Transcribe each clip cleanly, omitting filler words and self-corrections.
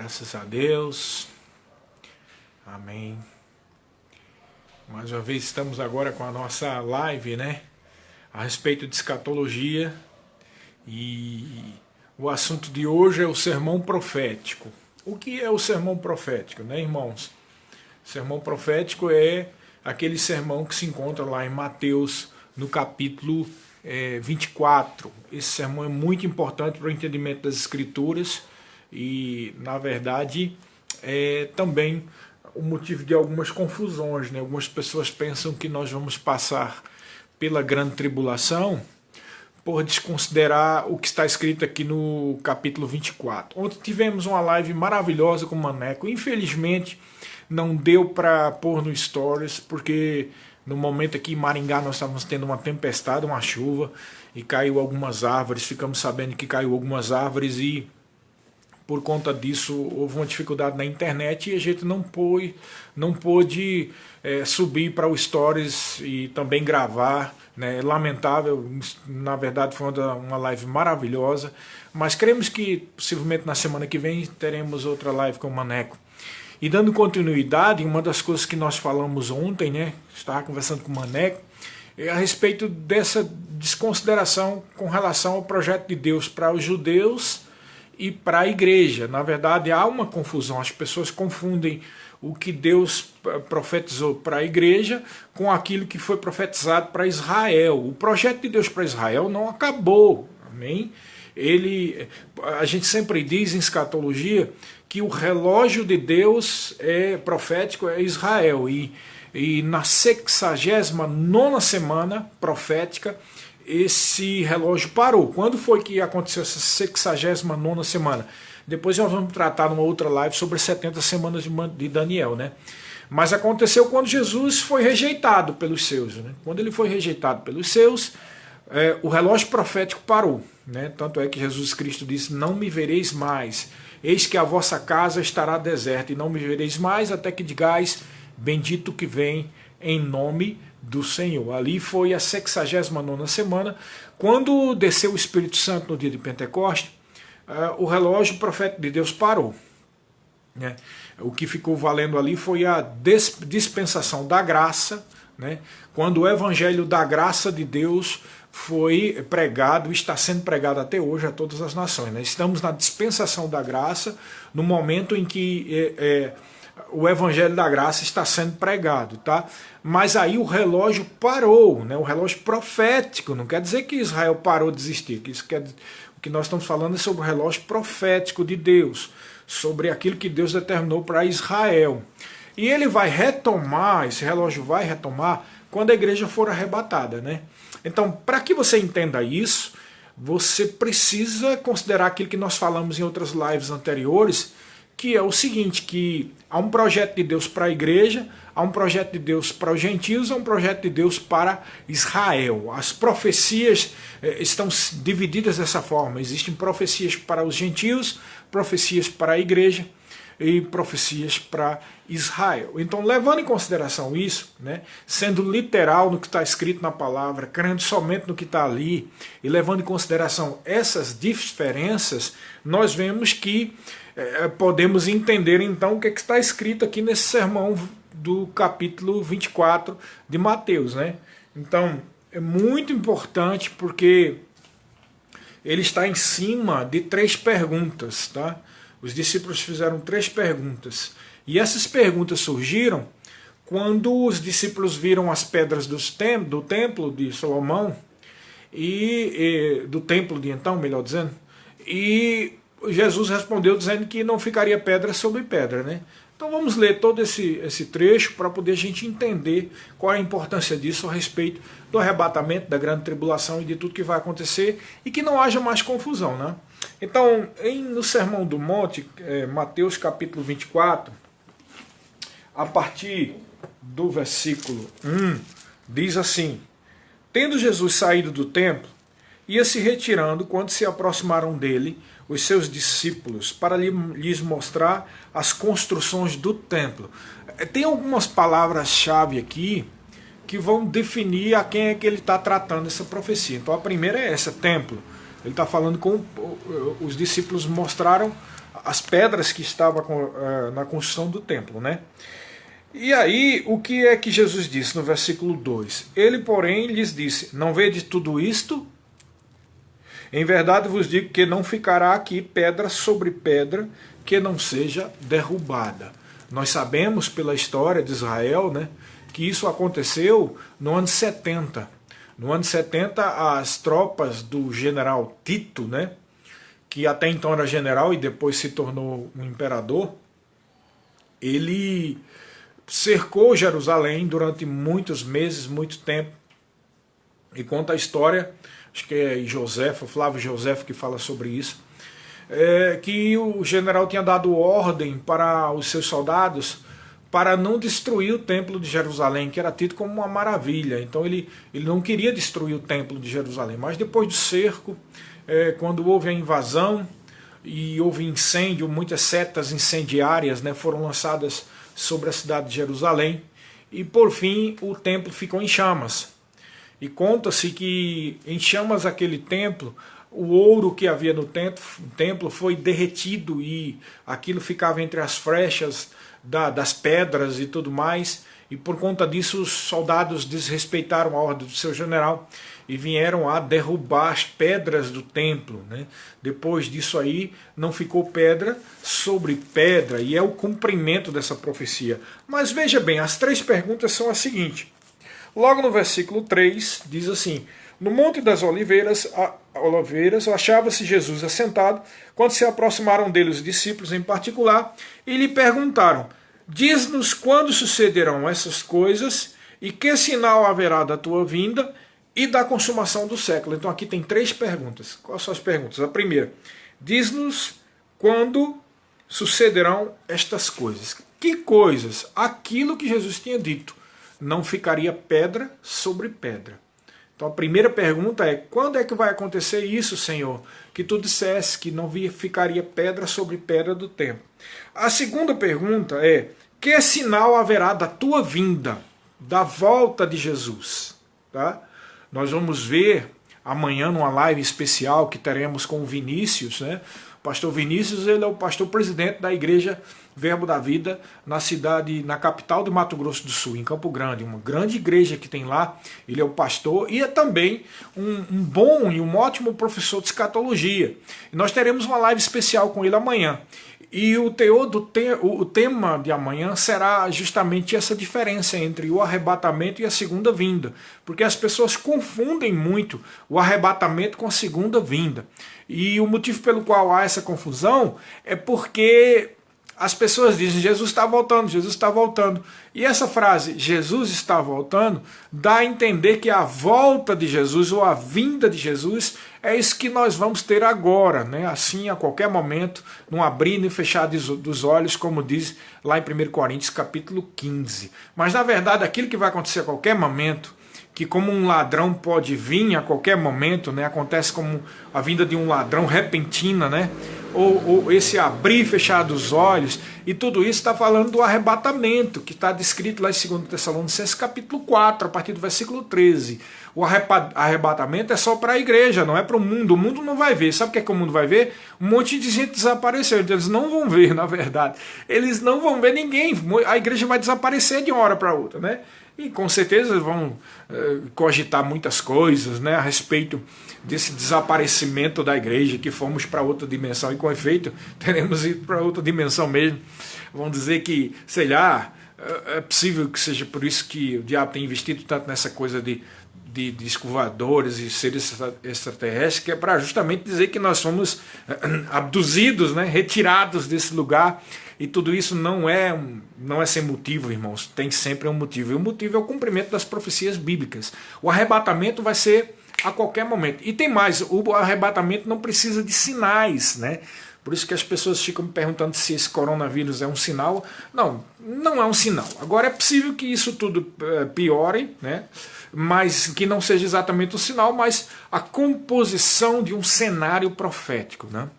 Graças a Deus. Amém. Mais uma vez estamos agora com a nossa live, né? A respeito de escatologia. E o assunto de hoje é o sermão profético. O que é o sermão profético, né, irmãos? O sermão profético é aquele sermão que se encontra lá em Mateus, no capítulo 24. Esse sermão é muito importante para o entendimento das Escrituras e, na verdade, é também o motivo de algumas confusões, né? Algumas pessoas pensam que nós vamos passar pela grande tribulação por desconsiderar o que está escrito aqui no capítulo 24. Ontem tivemos uma live maravilhosa com o Maneco. Infelizmente, não deu para pôr no Stories, porque no momento aqui em Maringá nós estávamos tendo uma tempestade, uma chuva, e caiu algumas árvores. Ficamos sabendo que caiu algumas árvores e por conta disso houve uma dificuldade na internet e a gente não pôde subir para o Stories e também gravar, né? Lamentável, na verdade foi uma live maravilhosa, mas cremos que possivelmente na semana que vem teremos outra live com o Maneco. E dando continuidade, uma das coisas que nós falamos ontem, né? Estava conversando com o Maneco, a respeito dessa desconsideração com relação ao projeto de Deus para os judeus e para a igreja. Na verdade, há uma confusão. As pessoas confundem o que Deus profetizou para a igreja com aquilo que foi profetizado para Israel. O projeto de Deus para Israel não acabou. Amém? A gente sempre diz em escatologia que o relógio de Deus profético é Israel. E na 69ª semana profética, esse relógio parou. Quando foi que aconteceu essa 69ª semana? Depois nós vamos tratar numa outra live sobre as 70 semanas de Daniel, né? Mas aconteceu quando Jesus foi rejeitado pelos seus, né? Quando ele foi rejeitado pelos seus, o relógio profético parou, né? Tanto é que Jesus Cristo disse: não me vereis mais, eis que a vossa casa estará deserta, e não me vereis mais até que digais: bendito que vem em nome do Senhor. Ali foi a 69ª semana, quando desceu o Espírito Santo no dia de Pentecoste. O relógio profético de Deus parou, né? O que ficou valendo ali foi a dispensação da graça, né? Quando o evangelho da graça de Deus foi pregado, está sendo pregado até hoje a todas as nações, né? Estamos na dispensação da graça, no momento em que o evangelho da graça está sendo pregado, tá? Mas aí o relógio parou, né? O relógio profético, não quer dizer que Israel parou de existir, o que nós estamos falando é sobre o relógio profético de Deus, sobre aquilo que Deus determinou para Israel. E ele vai retomar, esse relógio vai retomar quando a igreja for arrebatada, né? Então, para que você entenda isso, você precisa considerar aquilo que nós falamos em outras lives anteriores, que é o seguinte, que há um projeto de Deus para a igreja, há um projeto de Deus para os gentios, há um projeto de Deus para Israel. As profecias estão divididas dessa forma. Existem profecias para os gentios, profecias para a igreja e profecias para Israel. Então, levando em consideração isso, né, sendo literal no que está escrito na palavra, crendo somente no que está ali, e levando em consideração essas diferenças, nós vemos que podemos entender então o que está escrito aqui nesse sermão do capítulo 24 de Mateus, né? Então, é muito importante porque ele está em cima de 3 perguntas, tá? Os discípulos fizeram 3 perguntas. E essas perguntas surgiram quando os discípulos viram as pedras do templo de Salomão, do templo de então, melhor dizendo, e Jesus respondeu dizendo que não ficaria pedra sobre pedra, né? Então vamos ler todo esse trecho para poder a gente entender qual é a importância disso a respeito do arrebatamento, da grande tribulação e de tudo que vai acontecer e que não haja mais confusão, né? Então, no Sermão do Monte, Mateus capítulo 24, a partir do versículo 1, diz assim: tendo Jesus saído do templo, ia se retirando quando se aproximaram dele os seus discípulos para lhes mostrar as construções do templo. Tem algumas palavras-chave aqui que vão definir a quem é que ele está tratando essa profecia. Então a primeira é essa, templo. Ele está falando com os discípulos, mostraram as pedras que estavam na construção do templo, né? E aí, o que é que Jesus disse no versículo 2? Ele, porém, lhes disse: não vede tudo isto? Em verdade vos digo que não ficará aqui pedra sobre pedra que não seja derrubada. Nós sabemos pela história de Israel, né, que isso aconteceu no ano 70. No ano 70, as tropas do general Tito, né, que até então era general e depois se tornou um imperador, ele cercou Jerusalém durante muitos meses, muito tempo. E conta a história, acho que é Joséfo, Flávio Joséfo que fala sobre isso, que o general tinha dado ordem para os seus soldados para não destruir o templo de Jerusalém, que era tido como uma maravilha. Então ele não queria destruir o templo de Jerusalém. Mas depois do cerco, quando houve a invasão e houve incêndio, muitas setas incendiárias, né, foram lançadas sobre a cidade de Jerusalém, e por fim o templo ficou em chamas. E conta-se que em chamas aquele templo, o ouro que havia no templo foi derretido e aquilo ficava entre as frechas das pedras e tudo mais, e por conta disso os soldados desrespeitaram a ordem do seu general e vieram a derrubar as pedras do templo, né? Depois disso aí não ficou pedra sobre pedra, e é o cumprimento dessa profecia. Mas veja bem, as três perguntas são as seguintes. Logo no versículo 3 diz assim: no Monte das Oliveiras achava-se Jesus assentado, quando se aproximaram dele os discípulos em particular, e lhe perguntaram: diz-nos quando sucederão essas coisas, e que sinal haverá da tua vinda e da consumação do século. Então aqui tem três perguntas. Quais são as perguntas? A primeira: diz-nos quando sucederão estas coisas. Que coisas? Aquilo que Jesus tinha dito: não ficaria pedra sobre pedra. Então a primeira pergunta é: quando é que vai acontecer isso, Senhor? Que tu dissesse que não ficaria pedra sobre pedra do templo. A segunda pergunta é: que sinal haverá da tua vinda, da volta de Jesus? Tá? Nós vamos ver amanhã numa live especial que teremos com o Vinícius, né? O pastor Vinícius, ele é o pastor presidente da igreja Verbo da Vida na capital de Mato Grosso do Sul, em Campo Grande, uma grande igreja que tem lá. Ele é o pastor e é também um bom e um ótimo professor de escatologia. E nós teremos uma live especial com ele amanhã. E o tema de amanhã será justamente essa diferença entre o arrebatamento e a segunda vinda, porque as pessoas confundem muito o arrebatamento com a segunda vinda. E o motivo pelo qual há essa confusão é porque as pessoas dizem: Jesus está voltando, Jesus está voltando. E essa frase, Jesus está voltando, dá a entender que a volta de Jesus ou a vinda de Jesus é isso que nós vamos ter agora, né? Assim, a qualquer momento, num abrir e fechar dos olhos, como diz lá em 1 Coríntios capítulo 15. Mas na verdade, aquilo que vai acontecer a qualquer momento, que como um ladrão pode vir a qualquer momento, né? Acontece como a vinda de um ladrão repentina, né? Ou esse abrir e fechar dos olhos, e tudo isso está falando do arrebatamento, que está descrito lá em 2 Tessalonicenses capítulo 4, a partir do versículo 13. O arrebatamento é só para a igreja, não é para o mundo não vai ver. Sabe o que é que o mundo vai ver? Um monte de gente desapareceu, então eles não vão ver, na verdade. Eles não vão ver ninguém, a igreja vai desaparecer de uma hora para outra, né? E com certeza vão cogitar muitas coisas, né, a respeito desse desaparecimento da igreja, que fomos para outra dimensão, e com efeito teremos ido para outra dimensão mesmo. Vão dizer que, sei lá, é possível que seja por isso que o diabo tem investido tanto nessa coisa de escovadores e seres extraterrestres, que é para justamente dizer que nós somos abduzidos, né, retirados desse lugar. E tudo isso não é sem motivo, irmãos. Tem sempre um motivo. E o motivo é o cumprimento das profecias bíblicas. O arrebatamento vai ser a qualquer momento. E tem mais, o arrebatamento não precisa de sinais, né? Por isso que as pessoas ficam me perguntando se esse coronavírus é um sinal. Não, não é um sinal. Agora é possível que isso tudo piore, né? Mas que não seja exatamente um sinal, mas a composição de um cenário profético, né?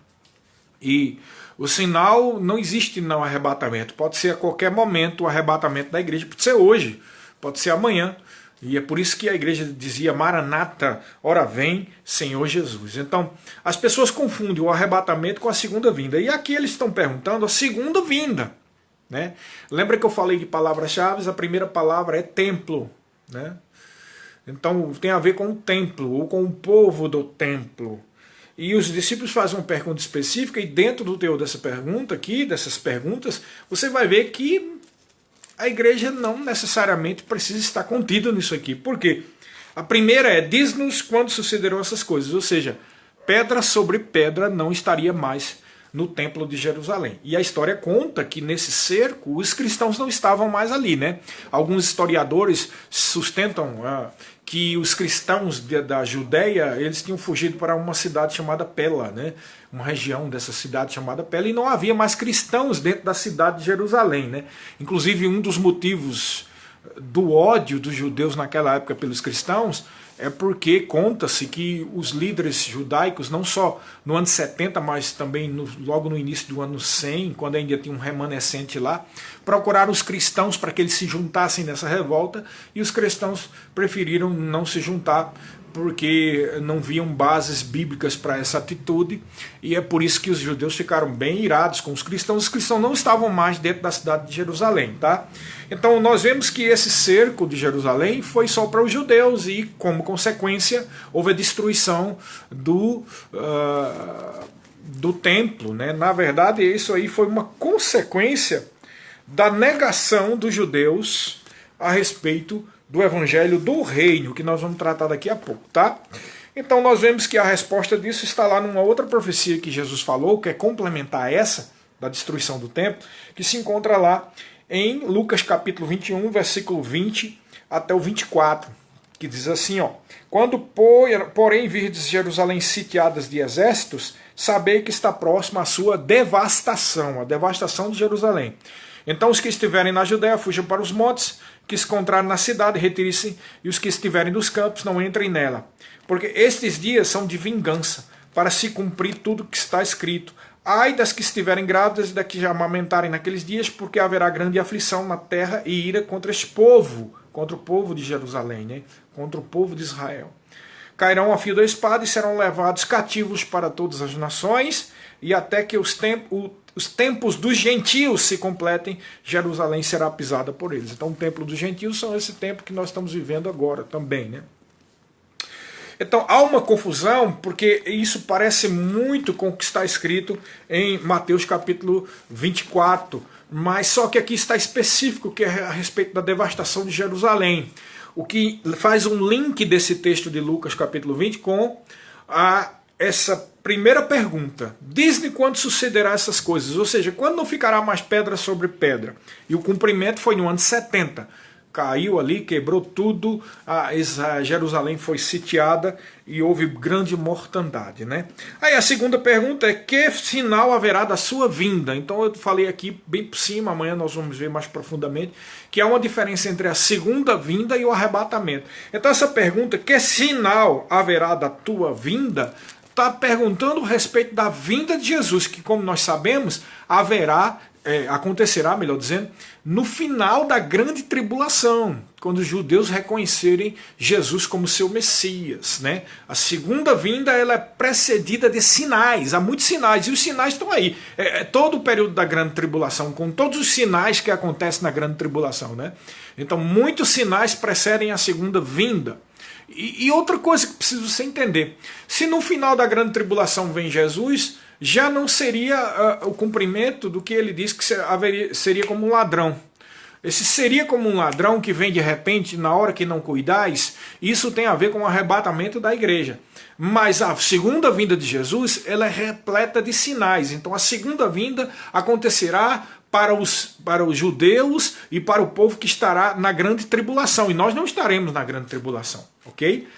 E o sinal não existe no arrebatamento. Pode ser a qualquer momento o arrebatamento da igreja, pode ser hoje, pode ser amanhã. E é por isso que a igreja dizia Maranata, ora vem, Senhor Jesus. Então, as pessoas confundem o arrebatamento com a segunda vinda. E aqui eles estão perguntando a segunda vinda, né? Lembra que eu falei de palavras-chave? A primeira palavra é templo, né? Então, tem a ver com o templo, ou com o povo do templo. E os discípulos fazem uma pergunta específica, e dentro do teor dessa pergunta aqui, dessas perguntas, você vai ver que a igreja não necessariamente precisa estar contida nisso aqui. Por quê? A primeira é, diz-nos quando sucederão essas coisas. Ou seja, pedra sobre pedra não estaria mais no templo de Jerusalém. E a história conta que nesse cerco os cristãos não estavam mais ali, né? Alguns historiadores sustentam que os cristãos da Judéia, eles tinham fugido para uma cidade chamada Pela, né? Uma região dessa cidade chamada Pela, e não havia mais cristãos dentro da cidade de Jerusalém, né? Inclusive, um dos motivos do ódio dos judeus naquela época pelos cristãos é porque conta-se que os líderes judaicos, não só no ano 70, mas também logo no início do ano 100, quando ainda tinha um remanescente lá, procuraram os cristãos para que eles se juntassem nessa revolta, e os cristãos preferiram não se juntar, porque não viam bases bíblicas para essa atitude, e é por isso que os judeus ficaram bem irados com os cristãos não estavam mais dentro da cidade de Jerusalém, tá? Então nós vemos que esse cerco de Jerusalém foi só para os judeus, e como consequência houve a destruição do templo, né? Na verdade, isso aí foi uma consequência da negação dos judeus a respeito do evangelho do reino, que nós vamos tratar daqui a pouco, tá? Então nós vemos que a resposta disso está lá numa outra profecia que Jesus falou, que é complementar essa, da destruição do templo, que se encontra lá em Lucas capítulo 21, versículo 20 até o 24, que diz assim, ó: quando, porém, virdes Jerusalém sitiadas de exércitos, sabei que está próxima a sua devastação, a devastação de Jerusalém. Então os que estiverem na Judéia fujam para os montes, que se encontrarem na cidade, retirem-se, e os que estiverem nos campos não entrem nela. Porque estes dias são de vingança, para se cumprir tudo que está escrito. Ai das que estiverem grávidas e das que já amamentarem naqueles dias, porque haverá grande aflição na terra e ira contra este povo, contra o povo de Jerusalém, né? Contra o povo de Israel. Cairão a fio da espada e serão levados cativos para todas as nações, e até que os tempos dos gentios se completem, Jerusalém será pisada por eles. Então o templo dos gentios são esse tempo que nós estamos vivendo agora também, né? Então há uma confusão, porque isso parece muito com o que está escrito em Mateus capítulo 24, mas só que aqui está específico, que é a respeito da devastação de Jerusalém. O que faz um link desse texto de Lucas capítulo 20 com essa primeira pergunta. Diz-me quando sucederá essas coisas, ou seja, quando não ficará mais pedra sobre pedra. E o cumprimento foi no ano 70. Caiu ali, quebrou tudo, Jerusalém foi sitiada e houve grande mortandade, né? Aí a segunda pergunta é: que sinal haverá da sua vinda? Então eu falei aqui bem por cima, amanhã nós vamos ver mais profundamente, que há uma diferença entre a segunda vinda e o arrebatamento. Então essa pergunta, que sinal haverá da tua vinda, está perguntando a respeito da vinda de Jesus, que, como nós sabemos, acontecerá, melhor dizendo, no final da grande tribulação, quando os judeus reconhecerem Jesus como seu Messias, né? A segunda vinda, ela é precedida de sinais, há muitos sinais, e os sinais estão aí. Todo o período da grande tribulação, com todos os sinais que acontecem na grande tribulação, né? Então muitos sinais precedem a segunda vinda. E outra coisa que precisa você entender: se no final da grande tribulação vem Jesus, já não seria o cumprimento do que ele diz que seria como um ladrão. Esse seria como um ladrão que vem de repente, na hora que não cuidais, isso tem a ver com o arrebatamento da igreja. Mas a segunda vinda de Jesus, ela é repleta de sinais. Então a segunda vinda acontecerá para os judeus e para o povo que estará na grande tribulação. E nós não estaremos na grande tribulação, ok?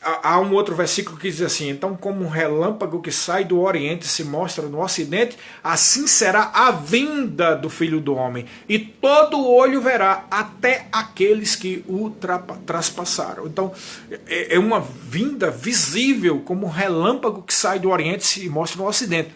Há um outro versículo que diz assim: então como um relâmpago que sai do oriente se mostra no ocidente, assim será a vinda do Filho do Homem, e todo olho verá, até aqueles que o traspassaram. Então é uma vinda visível, como um relâmpago que sai do oriente e se mostra no ocidente.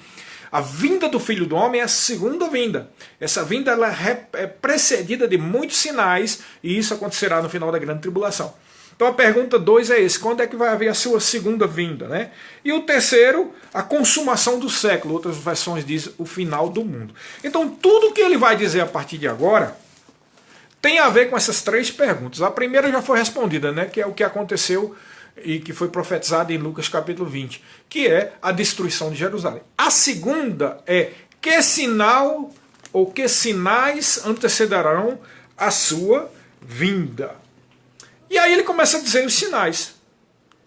A vinda do Filho do Homem é a segunda vinda. Essa vinda ela é precedida de muitos sinais, e isso acontecerá no final da grande tribulação. Então a pergunta 2 é esse: quando é que vai haver a sua segunda vinda? Né? E o terceiro, a consumação do século. Outras versões dizem o final do mundo. Então tudo que ele vai dizer a partir de agora tem a ver com essas 3 perguntas. A primeira já foi respondida, né? Que é o que aconteceu e que foi profetizado em Lucas capítulo 20, que é a destruição de Jerusalém. A segunda é: que sinal ou que sinais antecederão a sua vinda? E aí ele começa a dizer os sinais.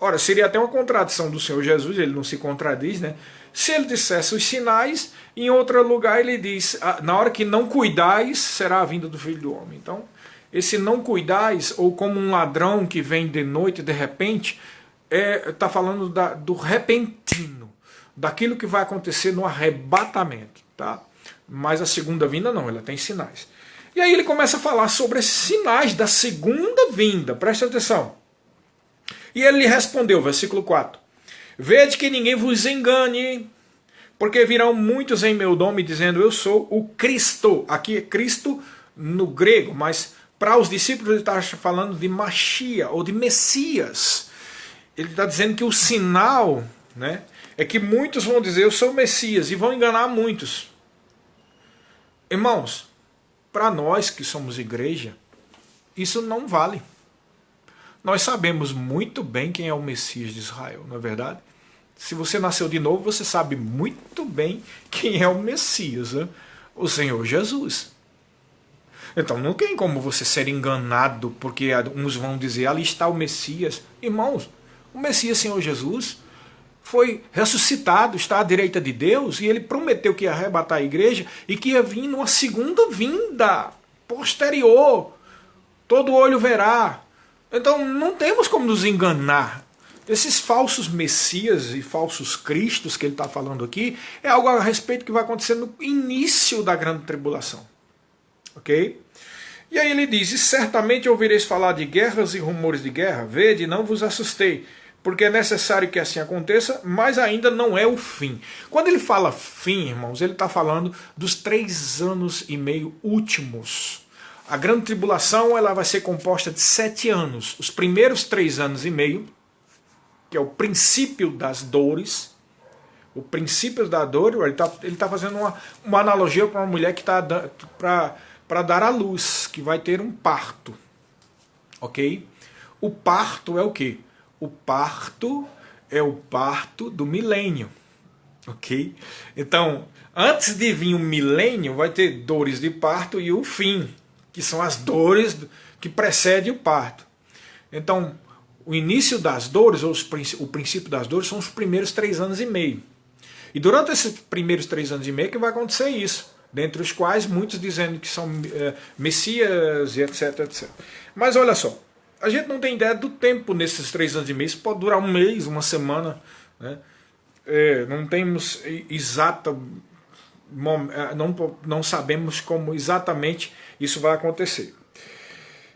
Ora, seria até uma contradição do Senhor Jesus, ele não se contradiz, né? Se ele dissesse os sinais, em outro lugar ele diz, na hora que não cuidais, será a vinda do Filho do Homem. Então, esse não cuidais, ou como um ladrão que vem de noite de repente, está falando do repentino, daquilo que vai acontecer no arrebatamento. Tá? Mas a segunda vinda não, ela tem sinais. E aí ele começa a falar sobre esses sinais da segunda vinda. Presta atenção. E ele lhe respondeu, versículo 4. Vede que ninguém vos engane, porque virão muitos em meu nome dizendo eu sou o Cristo. Aqui é Cristo no grego, mas para os discípulos ele está falando de Machia ou de Messias. Ele está dizendo que o sinal, né, é que muitos vão dizer eu sou o Messias e vão enganar muitos. Irmãos, para nós que somos igreja, isso não vale. Nós sabemos muito bem quem é o Messias de Israel, não é verdade? Se você nasceu de novo, você sabe muito bem quem é o Messias, né? O Senhor Jesus. Então não tem como você ser enganado, porque uns vão dizer, ali está o Messias. Irmãos, o Messias, Senhor Jesus, foi ressuscitado, está à direita de Deus, e ele prometeu que ia arrebatar a igreja e que ia vir numa segunda vinda, posterior. Todo olho verá. Então não temos como nos enganar. Esses falsos messias e falsos cristos que ele está falando aqui é algo a respeito que vai acontecer no início da grande tribulação. Ok? E aí ele diz, e certamente ouvireis falar de guerras e rumores de guerra, vede, não vos assustei, porque é necessário que assim aconteça, mas ainda não é o fim. Quando ele fala fim, irmãos, ele está falando dos 3 anos e meio últimos. A grande tribulação ela vai ser composta de 7 anos. Os primeiros 3 anos e meio, que é o princípio das dores, o princípio da dor, ele tá fazendo uma analogia para uma mulher que está para dar à luz, que vai ter um parto. Ok? O parto é o quê? O parto é o parto do milênio. Ok? Então, antes de vir o milênio, vai ter dores de parto e o fim, que são as dores que precedem o parto. Então, o início das dores, ou o princípio das dores, são os primeiros 3 anos e meio. E durante esses primeiros 3 anos e meio que vai acontecer isso, dentre os quais muitos dizendo que são messias e etc, etc. Mas olha só, a gente não tem ideia do tempo nesses 3 anos e meio, isso pode durar um mês, uma semana, né? Não temos exata, não sabemos como exatamente isso vai acontecer.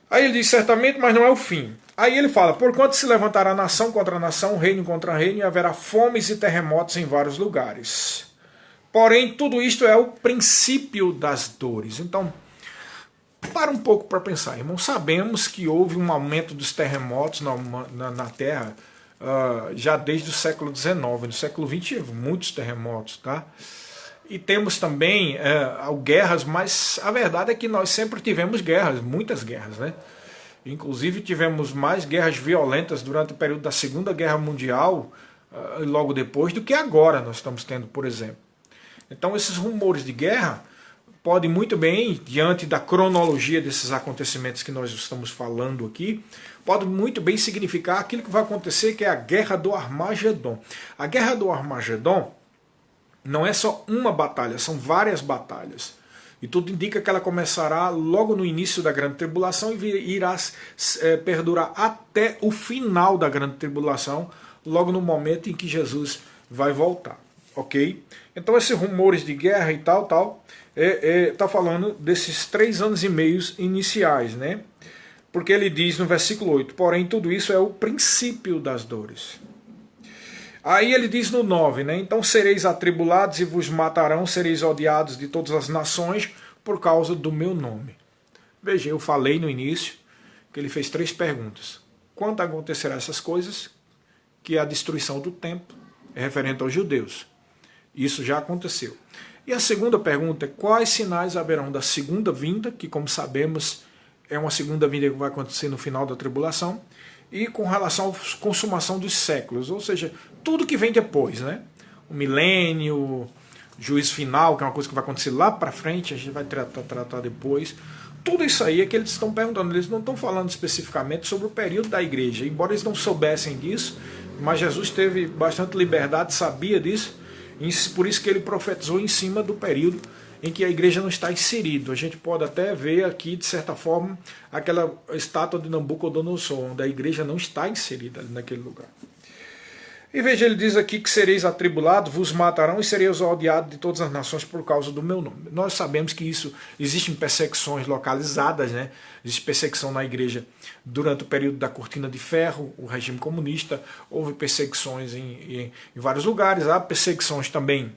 Aí ele diz, certamente, mas não é o fim. Aí ele fala, porquanto se levantará nação contra nação, reino contra reino, e haverá fomes e terremotos em vários lugares. Porém, tudo isto é o princípio das dores. Então, para um pouco para pensar, irmão. Sabemos que houve um aumento dos terremotos na Terra já desde o século XIX. No século XX, muitos terremotos, tá? E temos também guerras, mas a verdade é que nós sempre tivemos guerras, muitas guerras, né? Inclusive tivemos mais guerras violentas durante o período da Segunda Guerra Mundial, logo depois, do que agora nós estamos tendo, por exemplo. Então esses rumores de guerra podem muito bem, diante da cronologia desses acontecimentos que nós estamos falando aqui, podem muito bem significar aquilo que vai acontecer, que é a Guerra do Armagedon. A Guerra do Armagedon não é só uma batalha, são várias batalhas. E tudo indica que ela começará logo no início da Grande Tribulação e irá perdurar até o final da Grande Tribulação, logo no momento em que Jesus vai voltar. Ok? Então esses rumores de guerra e tal, está falando desses 3 anos e meio iniciais, né? Porque ele diz no versículo 8, porém tudo isso é o princípio das dores. Aí ele diz no 9, né? Então sereis atribulados e vos matarão, sereis odiados de todas as nações por causa do meu nome. Veja, eu falei no início que ele fez 3 perguntas. Quando acontecerão essas coisas? Que a destruição do templo é referente aos judeus. Isso já aconteceu. E a segunda pergunta é: quais sinais haverão da segunda vinda, que como sabemos é uma segunda vinda que vai acontecer no final da tribulação, e com relação à consumação dos séculos, ou seja, tudo que vem depois, né? O milênio, o juízo final, que é uma coisa que vai acontecer lá para frente, a gente vai tratar depois. Tudo isso aí é que eles estão perguntando, eles não estão falando especificamente sobre o período da igreja, embora eles não soubessem disso, mas Jesus teve bastante liberdade, sabia disso, e por isso que ele profetizou em cima do período em que a igreja não está inserida. A gente pode até ver aqui, de certa forma, aquela estátua de Nabucodonosor, onde a igreja não está inserida naquele lugar. E veja, ele diz aqui que sereis atribulados, vos matarão e sereis odiados de todas as nações por causa do meu nome. Nós sabemos que isso, existem perseguições localizadas, né? Existe perseguição na igreja durante o período da Cortina de Ferro, o regime comunista, houve perseguições em vários lugares, há perseguições também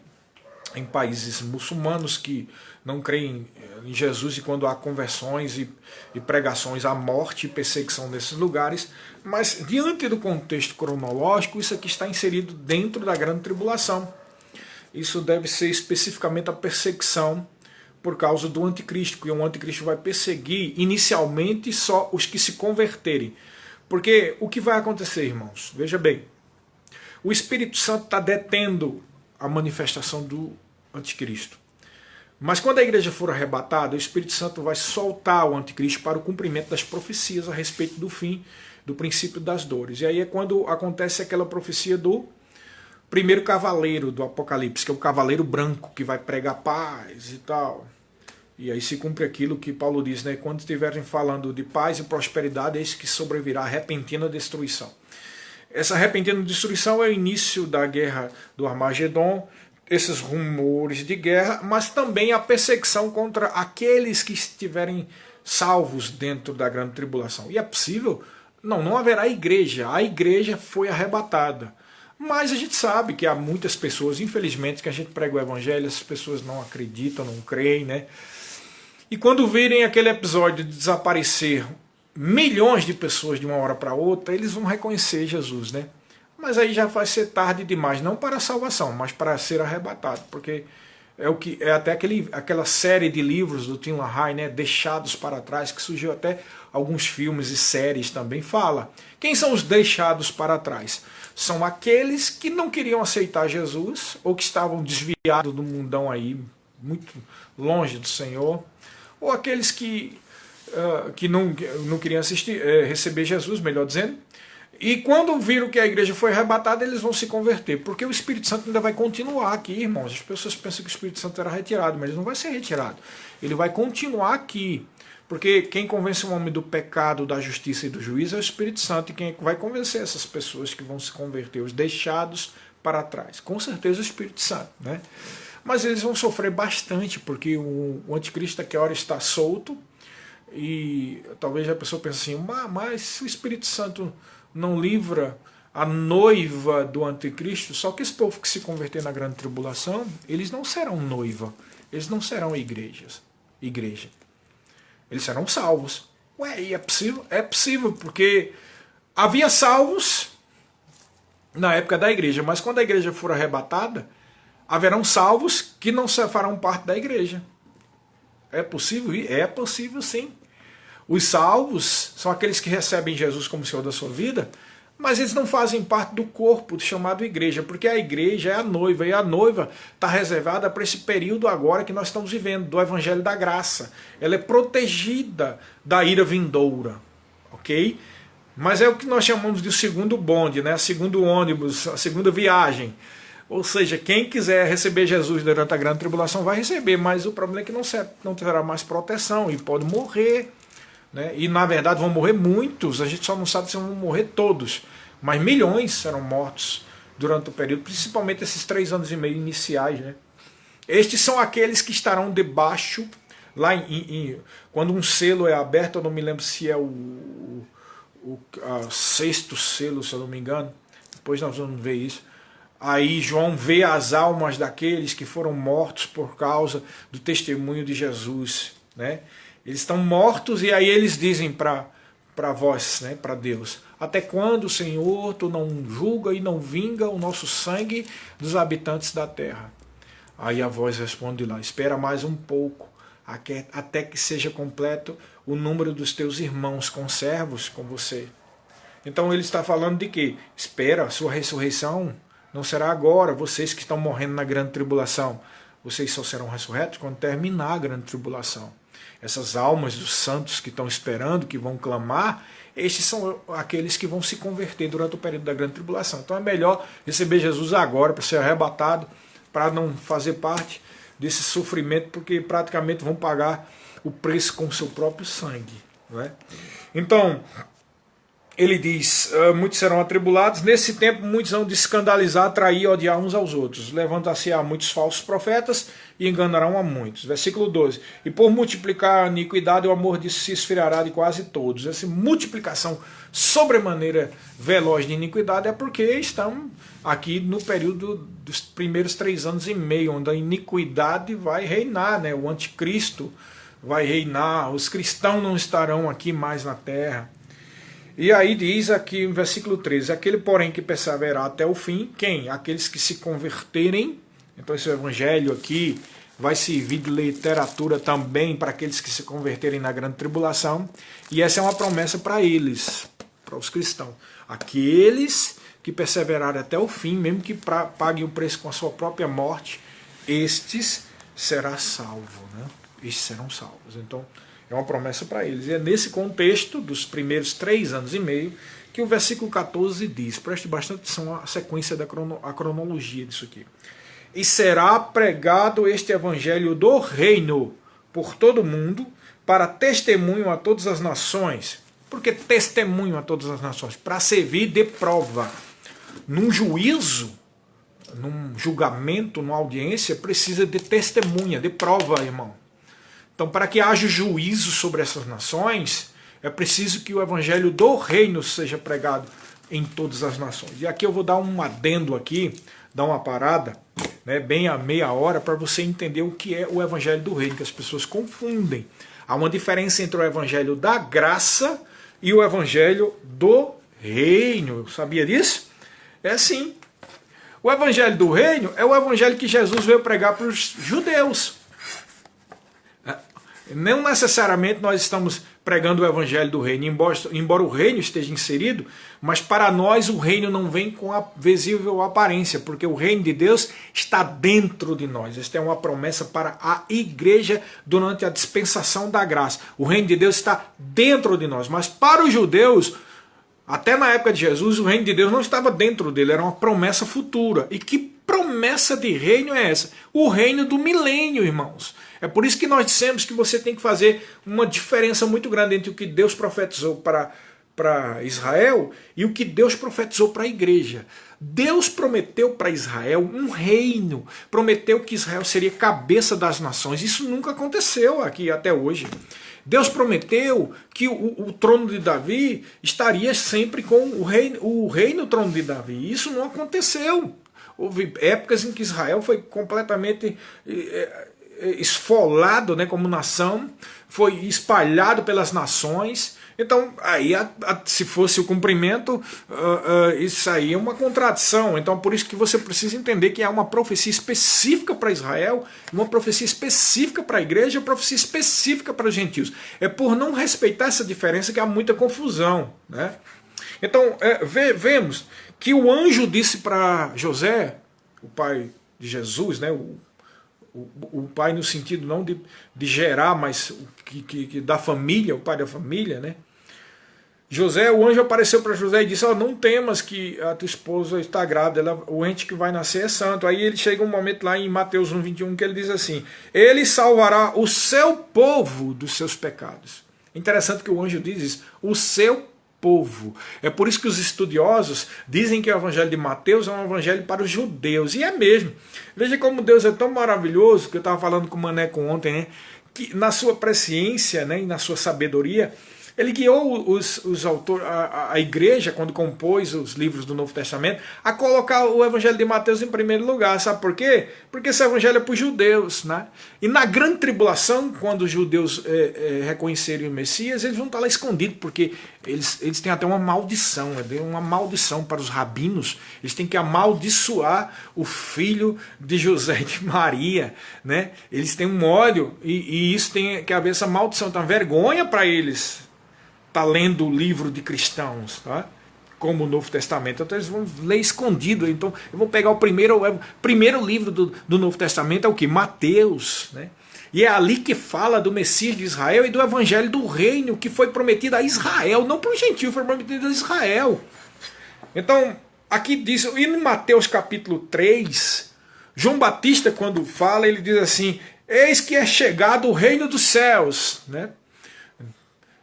em países muçulmanos que não creem em Jesus, e quando há conversões e pregações à morte e perseguição nesses lugares. Mas diante do contexto cronológico, isso aqui está inserido dentro da grande tribulação. Isso deve ser especificamente a perseguição por causa do anticristo, que o anticristo vai perseguir inicialmente só os que se converterem. Porque o que vai acontecer, irmãos? Veja bem, o Espírito Santo está detendo a manifestação do anticristo. Mas quando a igreja for arrebatada, o Espírito Santo vai soltar o anticristo para o cumprimento das profecias a respeito do fim, do princípio das dores. E aí é quando acontece aquela profecia do primeiro cavaleiro do Apocalipse, que é o cavaleiro branco, que vai pregar paz e tal. E aí se cumpre aquilo que Paulo diz, né? Quando estiverem falando de paz e prosperidade, eis que sobrevirá a repentina destruição. Essa repentina destruição é o início da guerra do Armagedon, esses rumores de guerra, mas também a perseguição contra aqueles que estiverem salvos dentro da grande tribulação. E é possível? Não haverá igreja. A igreja foi arrebatada. Mas a gente sabe que há muitas pessoas, infelizmente, que a gente prega o evangelho, as pessoas não acreditam, não creem, né? E quando virem aquele episódio de desaparecer milhões de pessoas de uma hora para outra, eles vão reconhecer Jesus, né? Mas aí já vai ser tarde demais, não para a salvação, mas para ser arrebatado, porque é até aquela série de livros do Tim LaHaye, né, Deixados para Trás, que surgiu até alguns filmes e séries também, fala. Quem são os deixados para trás? São aqueles que não queriam aceitar Jesus, ou que estavam desviados do mundão aí, muito longe do Senhor, ou aqueles que não queriam receber Jesus, melhor dizendo. E quando viram que a igreja foi arrebatada, eles vão se converter, porque o Espírito Santo ainda vai continuar aqui, irmãos. As pessoas pensam que o Espírito Santo era retirado, mas ele não vai ser retirado. Ele vai continuar aqui, porque quem convence o homem do pecado, da justiça e do juízo é o Espírito Santo, e quem vai convencer essas pessoas que vão se converter, os deixados para trás? Com certeza o Espírito Santo, né? Mas eles vão sofrer bastante, porque o anticristo aqui a hora está solto, e talvez a pessoa pense assim, mas se o Espírito Santo não livra a noiva do anticristo, só que esse povo que se converter na grande tribulação, eles não serão noiva, eles não serão igreja. Eles serão salvos. Ué, e é possível? É possível, porque havia salvos na época da igreja, mas quando a igreja for arrebatada, haverão salvos que não farão parte da igreja. É possível? É possível, sim. Os salvos são aqueles que recebem Jesus como Senhor da sua vida, mas eles não fazem parte do corpo chamado igreja, porque a igreja é a noiva, e a noiva está reservada para esse período agora que nós estamos vivendo, do Evangelho da Graça. Ela é protegida da ira vindoura, ok? Mas é o que nós chamamos de segundo bonde, né? Segundo ônibus, a segunda viagem. Ou seja, quem quiser receber Jesus durante a grande tribulação vai receber, mas o problema é que não terá mais proteção e pode morrer. Né? E na verdade vão morrer muitos, a gente só não sabe se vão morrer todos, mas milhões serão mortos durante o período, principalmente esses 3 anos e meio iniciais. Né? Estes são aqueles que estarão debaixo, lá quando um selo é aberto, eu não me lembro se é o 6º selo, se eu não me engano, depois nós vamos ver isso, Aí João vê as almas daqueles que foram mortos por causa do testemunho de Jesus, né? Eles estão mortos e aí eles dizem para vós, né, para Deus: até quando, Senhor, tu não julga e não vinga o nosso sangue dos habitantes da terra? Aí a voz responde lá: espera mais um pouco, até que seja completo o número dos teus irmãos conservos com você. Então ele está falando de que espera, a sua ressurreição não será agora, vocês que estão morrendo na grande tribulação, vocês só serão ressurretos quando terminar a grande tribulação. Essas almas dos santos que estão esperando, que vão clamar, estes são aqueles que vão se converter durante o período da grande tribulação. Então é melhor receber Jesus agora, para ser arrebatado, para não fazer parte desse sofrimento, porque praticamente vão pagar o preço com o seu próprio sangue. Não é? Então, ele diz: muitos serão atribulados, nesse tempo muitos vão de escandalizar, atrair e odiar uns aos outros. Levanta-se-á muitos falsos profetas e enganarão a muitos. Versículo 12. E por multiplicar a iniquidade, o amor disso se esfriará de quase todos. Essa multiplicação sobremaneira veloz de iniquidade é porque estão aqui no período dos primeiros 3 anos e meio, onde a iniquidade vai reinar, né? O anticristo vai reinar, os cristãos não estarão aqui mais na terra. E aí diz aqui no versículo 13, aquele porém que perseverar até o fim, quem? Aqueles que se converterem. Então esse evangelho aqui vai servir de literatura também para aqueles que se converterem na grande tribulação. E essa é uma promessa para eles, para os cristãos. Aqueles que perseverarem até o fim, mesmo que paguem o preço com a sua própria morte, estes será salvo, né? Estes serão salvos. Então, é uma promessa para eles. E é nesse contexto dos primeiros 3 anos e meio que o versículo 14 diz, preste bastante atenção à sequência a cronologia disso aqui. E será pregado este evangelho do reino por todo o mundo, para testemunho a todas as nações. Por que testemunho a todas as nações? Para servir de prova. Num juízo, num julgamento, numa audiência, precisa de testemunha, de prova, irmão. Então, para que haja juízo sobre essas nações, é preciso que o evangelho do reino seja pregado em todas as nações. E aqui eu vou dar um adendo aqui, dar uma parada, né, bem a meia hora, para você entender o que é o evangelho do reino, que as pessoas confundem. Há uma diferença entre o evangelho da graça e o evangelho do reino. Sabia disso? É assim. O evangelho do reino é o evangelho que Jesus veio pregar para os judeus. Não necessariamente nós estamos pregando o evangelho do reino, embora o reino esteja inserido, mas para nós o reino não vem com a visível aparência, porque o reino de Deus está dentro de nós. Esta é uma promessa para a igreja durante a dispensação da graça. O reino de Deus está dentro de nós, mas para os judeus, até na época de Jesus, o reino de Deus não estava dentro dele, era uma promessa futura. E que promessa de reino é essa? O reino do milênio, irmãos. É por isso que nós dissemos que você tem que fazer uma diferença muito grande entre o que Deus profetizou para Israel e o que Deus profetizou para a igreja. Deus prometeu para Israel um reino, prometeu que Israel seria cabeça das nações. Isso nunca aconteceu aqui até hoje. Deus prometeu que o trono de Davi estaria sempre com o rei no trono de Davi. Isso não aconteceu. Houve épocas em que Israel foi completamente esfolado, né, como nação, foi espalhado pelas nações. Então, aí, se fosse o cumprimento, isso aí é uma contradição. Então, por isso que você precisa entender que há uma profecia específica para Israel, uma profecia específica para a igreja, uma profecia específica para os gentios. É por não respeitar essa diferença que há muita confusão, né? Então, vemos que o anjo disse para José, o pai de Jesus, né, o pai no sentido não de gerar, mas que da família, o pai da família, né? José, o anjo apareceu para José e disse: não temas que a tua esposa está grávida, o ente que vai nascer é santo. Aí ele chega um momento lá em Mateus 1:21 que ele diz assim: ele salvará o seu povo dos seus pecados. Interessante que o anjo diz isso, o seu povo. É por isso que os estudiosos dizem que o evangelho de Mateus é um evangelho para os judeus. E é mesmo. Veja como Deus é tão maravilhoso, que eu estava falando com o Maneco ontem, né? Que na sua presciência, né, e na sua sabedoria, Ele guiou os autores, a igreja, quando compôs os livros do Novo Testamento, a colocar o Evangelho de Mateus em primeiro lugar. Sabe por quê? Porque esse Evangelho é para os judeus, né? E na grande tribulação, quando os judeus reconhecerem o Messias, eles vão estar lá escondidos, porque eles têm até uma maldição para os rabinos. Eles têm que amaldiçoar o filho de José e de Maria, né? Eles têm um ódio, e isso tem que haver essa maldição. Então, vergonha para eles tá lendo o livro de cristãos, tá? Como o Novo Testamento. Então eles vão ler escondido. Então eu vou pegar o primeiro livro do Novo Testamento, é o que? Mateus, né? E é ali que fala do Messias de Israel e do Evangelho do Reino, que foi prometido a Israel, não para o gentio, foi prometido a Israel. Então, aqui diz, e no Mateus capítulo 3, João Batista, quando fala, ele diz assim: eis que é chegado o reino dos céus, né?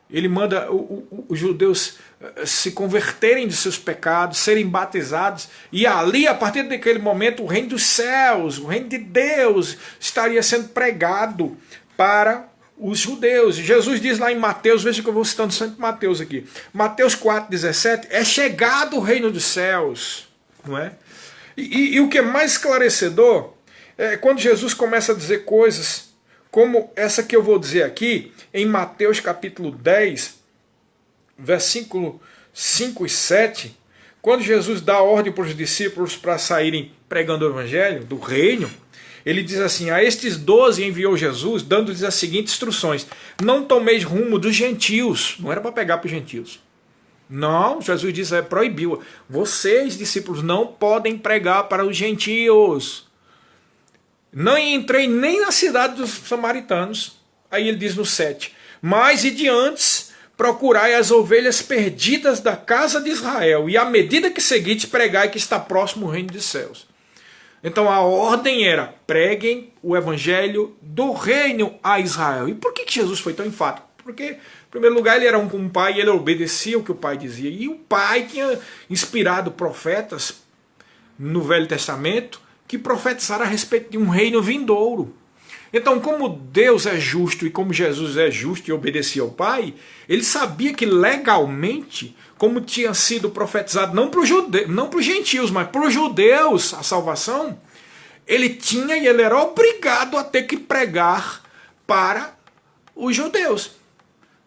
Ele manda os judeus se converterem de seus pecados, serem batizados, e ali, a partir daquele momento, o reino dos céus, o reino de Deus, estaria sendo pregado para os judeus. Jesus diz lá em Mateus, veja que eu vou citando sempre Mateus aqui, Mateus 4,17, é chegado o reino dos céus, não é? E o que é mais esclarecedor é quando Jesus começa a dizer coisas como essa que eu vou dizer aqui, em Mateus capítulo 10, versículo 5 e 7, quando Jesus dá ordem para os discípulos para saírem pregando o evangelho do reino, ele diz assim: a estes 12 enviou Jesus, dando-lhes as seguintes instruções: não tomeis rumo dos gentios. Não era para pegar para os gentios. Não, Jesus diz, proibiu. Vocês, discípulos, não podem pregar para os gentios. Não entrei nem na cidade dos samaritanos. Aí ele diz no 7, mas e de antes procurai as ovelhas perdidas da casa de Israel, e à medida que seguides, pregai que está próximo o reino dos céus. Então a ordem era: preguem o evangelho do reino a Israel. E por que Jesus foi tão enfático? Porque, em primeiro lugar, ele era um pai e ele obedecia o que o pai dizia. E o pai tinha inspirado profetas no Velho Testamento que profetizaram a respeito de um reino vindouro. Então, como Deus é justo e como Jesus é justo e obedecia ao Pai, ele sabia que legalmente, como tinha sido profetizado não para os gentios, mas para os judeus a salvação, ele tinha e ele era obrigado a ter que pregar para os judeus.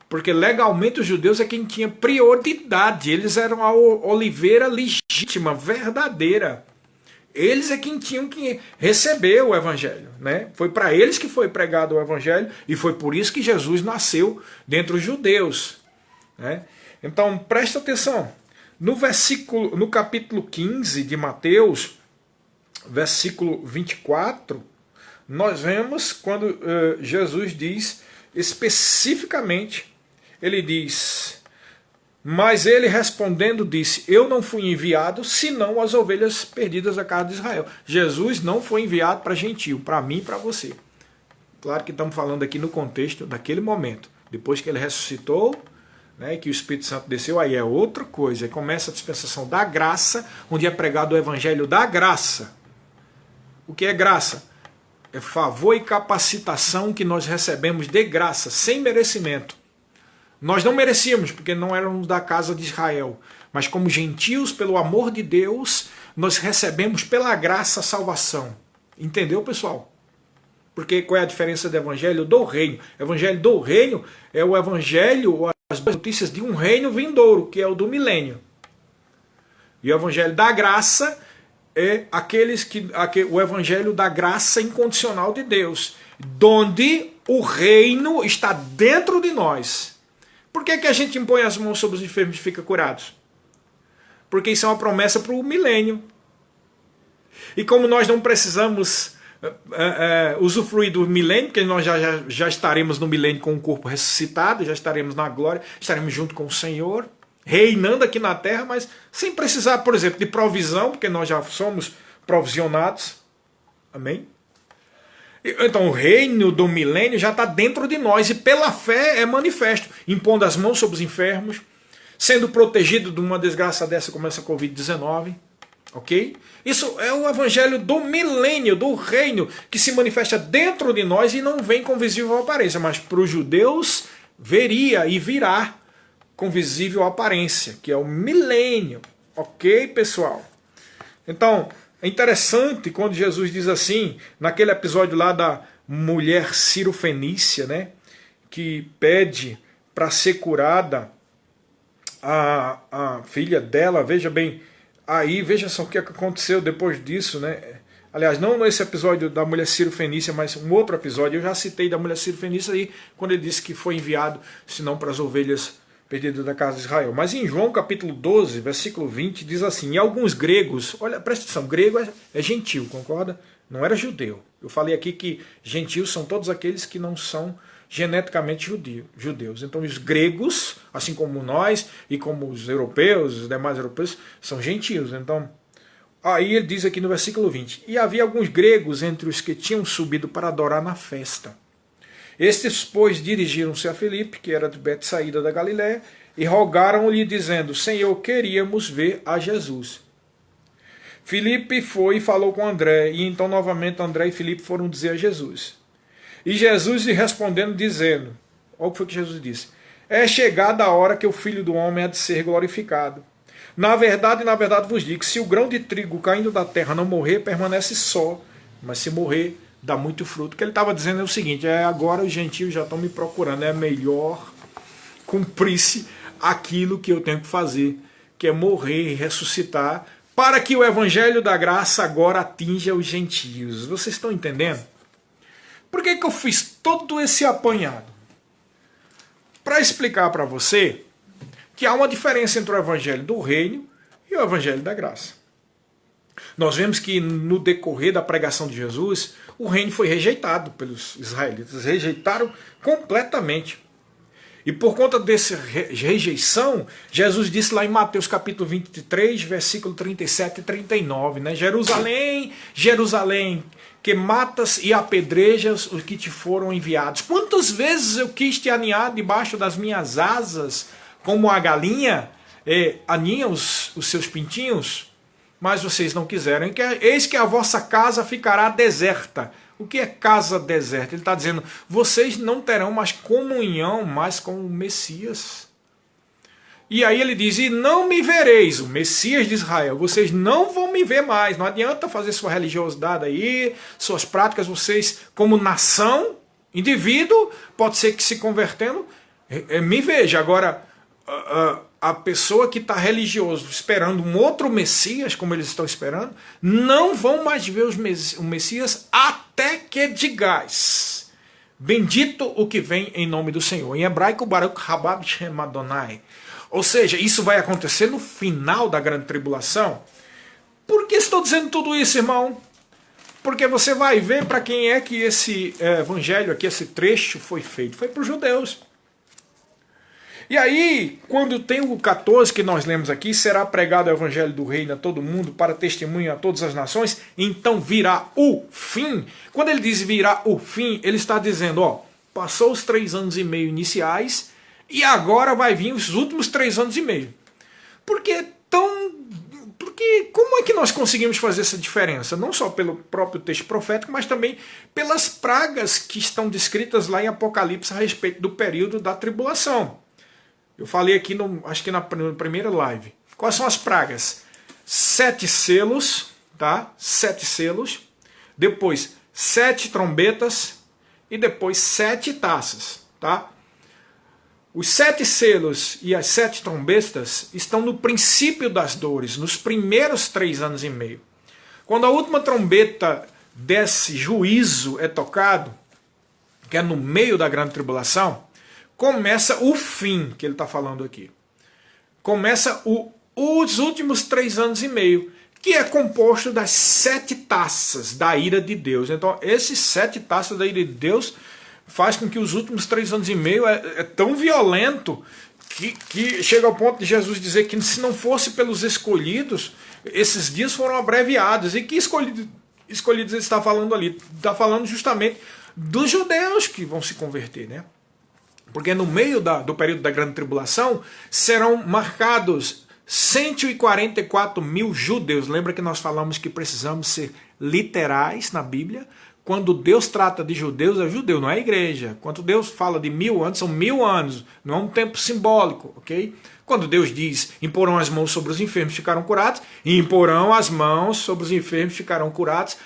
Porque legalmente os judeus é quem tinha prioridade, eles eram a oliveira legítima, verdadeira. Eles é quem tinham que receber o evangelho, né? Foi para eles que foi pregado o evangelho e foi por isso que Jesus nasceu dentre os judeus, né? Então presta atenção, no capítulo 15 de Mateus, versículo 24, nós vemos quando Jesus diz especificamente, ele diz: mas ele respondendo disse: eu não fui enviado senão as ovelhas perdidas da casa de Israel. Jesus não foi enviado para gentio, para mim e para você. Claro que estamos falando aqui no contexto daquele momento. Depois que ele ressuscitou, né, que o Espírito Santo desceu, aí é outra coisa. Aí começa a dispensação da graça, onde é pregado o evangelho da graça. O que é graça? É favor e capacitação que nós recebemos de graça, sem merecimento. Nós não merecíamos, porque não éramos da casa de Israel. Mas como gentios, pelo amor de Deus, nós recebemos pela graça a salvação. Entendeu, pessoal? Porque qual é a diferença do evangelho do reino? O evangelho do reino é o evangelho, as boas notícias de um reino vindouro, que é o do milênio. E o evangelho da graça é o evangelho da graça incondicional de Deus, onde o reino está dentro de nós. Por que a gente impõe as mãos sobre os enfermos e fica curados? Porque isso é uma promessa para o milênio. E como nós não precisamos usufruir do milênio, porque nós já estaremos no milênio com o corpo ressuscitado, já estaremos na glória, estaremos junto com o Senhor, reinando aqui na terra, mas sem precisar, por exemplo, de provisão, porque nós já somos provisionados. Amém? Então o reino do milênio já está dentro de nós e pela fé é manifesto, impondo as mãos sobre os enfermos, sendo protegido de uma desgraça dessa como essa Covid-19, ok? Isso é o evangelho do milênio, do reino, que se manifesta dentro de nós e não vem com visível aparência, mas para os judeus veria e virá, com visível aparência, que é o milênio. Ok, pessoal? Então, é interessante quando Jesus diz assim, naquele episódio lá da mulher Cirofenícia, né, que pede para ser curada a filha dela, veja bem, aí veja só o que aconteceu depois disso, né? Aliás, não nesse episódio da mulher Cirofenícia, mas um outro episódio, eu já citei da mulher Cirofenícia aí, quando ele disse que foi enviado, senão para as ovelhas perdidas da casa de Israel. Mas em João capítulo 12, versículo 20, diz assim, e alguns gregos, olha, presta atenção, grego é gentil, concorda? Não era judeu. Eu falei aqui que gentios são todos aqueles que não são geneticamente judeus. Então os gregos, assim como nós e como os europeus, os demais europeus, são gentios. Então, aí ele diz aqui no versículo 20, e havia alguns gregos entre os que tinham subido para adorar na festa. Estes, pois, dirigiram-se a Filipe, que era de Betsaída da Galiléia, e rogaram-lhe, dizendo, Senhor, queríamos ver a Jesus. Filipe foi e falou com André, e então novamente André e Filipe foram dizer a Jesus. E Jesus lhe respondendo, dizendo, olha o que foi que Jesus disse, é chegada a hora que o Filho do Homem há de ser glorificado. Na verdade vos digo, se o grão de trigo caindo da terra não morrer, permanece só, mas se morrer, dá muito fruto. O que ele estava dizendo é o seguinte, agora os gentios já estão me procurando, é melhor cumprir-se aquilo que eu tenho que fazer, que é morrer e ressuscitar, para que o evangelho da graça agora atinja os gentios. Vocês estão entendendo? Por que eu fiz todo esse apanhado? Para explicar para você que há uma diferença entre o evangelho do reino e o evangelho da graça. Nós vemos que no decorrer da pregação de Jesus, o reino foi rejeitado pelos israelitas, rejeitaram completamente. E por conta dessa rejeição, Jesus disse lá em Mateus capítulo 23, versículo 37 e 39, né? Jerusalém, Jerusalém, que matas e apedrejas os que te foram enviados. Quantas vezes eu quis te aninhar debaixo das minhas asas, como a galinha aninha os seus pintinhos, mas vocês não quiseram. Eis que a vossa casa ficará deserta. O que é casa deserta? Ele está dizendo, vocês não terão mais comunhão mais com o Messias. E aí ele diz, e não me vereis, o Messias de Israel, vocês não vão me ver mais. Não adianta fazer sua religiosidade aí, suas práticas, vocês como nação, indivíduo, pode ser que se convertendo, me veja. Agora, a pessoa que está religioso, esperando um outro Messias, como eles estão esperando, não vão mais ver o Messias até que digais, bendito o que vem em nome do Senhor. Em hebraico, Baruch Haba B'Shem Adonai. Ou seja, isso vai acontecer no final da grande tribulação. Por que estou dizendo tudo isso, irmão? Porque você vai ver para quem é que esse evangelho aqui, esse trecho foi feito. Foi para os judeus. E aí, quando tem o 14 que nós lemos aqui, será pregado o evangelho do reino a todo mundo, para testemunho a todas as nações, então virá o fim. Quando ele diz virá o fim, ele está dizendo, ó, passou os 3 anos e meio iniciais, e agora vai vir os últimos 3 anos e meio. Porque como é que nós conseguimos fazer essa diferença? Não só pelo próprio texto profético, mas também pelas pragas que estão descritas lá em Apocalipse a respeito do período da tribulação. Eu falei aqui, acho que na primeira live. Quais são as pragas? 7 selos, tá? 7 selos. Depois 7 trombetas. E depois 7 taças, tá? Os 7 selos e as 7 trombetas estão no princípio das dores, nos primeiros 3 anos e meio. Quando a última trombeta desse juízo é tocado, que é no meio da grande tribulação, começa o fim que ele está falando aqui. Começa os últimos 3 anos e meio, que é composto das 7 taças da ira de Deus. Então, esses 7 taças da ira de Deus faz com que os últimos 3 anos e meio é tão violento que chega ao ponto de Jesus dizer que se não fosse pelos escolhidos, esses dias foram abreviados. E que escolhidos ele está falando ali? Está falando justamente dos judeus que vão se converter, né? Porque no meio do período da grande tribulação serão marcados 144 mil judeus. Lembra que nós falamos que precisamos ser literais na Bíblia? quando Deus trata de judeus, é judeu, não é igreja. Quando Deus fala de 1000 anos, são 1000 anos, não é um tempo simbólico, ok? Quando Deus diz, imporão as mãos sobre os enfermos ficarão curados, e imporão as mãos sobre os enfermos ficarão curados,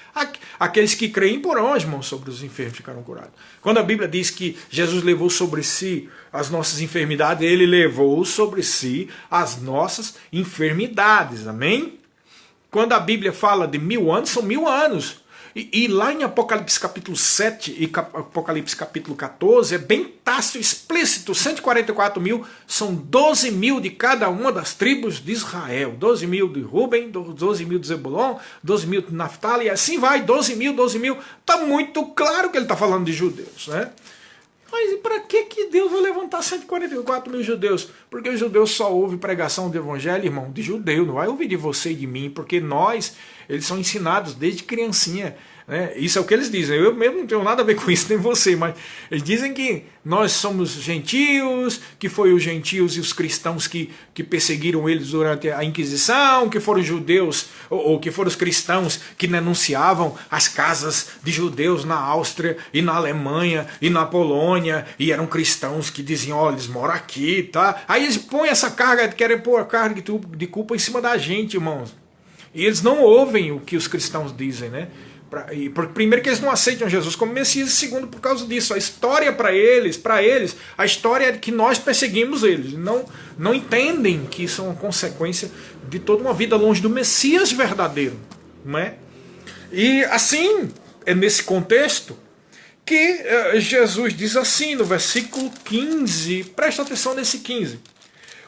aqueles que creem imporão as mãos sobre os enfermos ficarão curados. Quando a Bíblia diz que Jesus levou sobre si as nossas enfermidades, ele levou sobre si as nossas enfermidades, amém? Quando a Bíblia fala de 1000 anos, são 1000 anos. E lá em Apocalipse capítulo 7 e Apocalipse capítulo 14, é bem tácito, explícito, 144 mil, são 12 mil de cada uma das tribos de Israel. 12 mil de Ruben, 12 mil de Zebulon, 12 mil de Naftali, e assim vai, 12 mil. Está muito claro que ele está falando de judeus, né? Mas e para que Deus vai levantar 144 mil judeus? Porque os judeus só ouvem pregação do evangelho, irmão, de judeu, não vai ouvir de você e de mim, porque eles são ensinados desde criancinha, né? Isso é o que eles dizem, eu mesmo não tenho nada a ver com isso, nem você, mas eles dizem que nós somos gentios, que foi os gentios e os cristãos que perseguiram eles durante a Inquisição, que foram os judeus, ou que foram os cristãos que denunciavam as casas de judeus na Áustria e na Alemanha e na Polônia, e eram cristãos que diziam, ó, eles moram aqui, tá? Aí eles põem essa carga, querem pôr a carga de culpa em cima da gente, irmãos. E eles não ouvem o que os cristãos dizem, né? Primeiro que eles não aceitam Jesus como Messias, segundo por causa disso. A história para eles, a história é que nós perseguimos eles. Não entendem que isso é uma consequência de toda uma vida longe do Messias verdadeiro. Não é? E assim, é nesse contexto que Jesus diz assim no versículo 15, presta atenção nesse 15.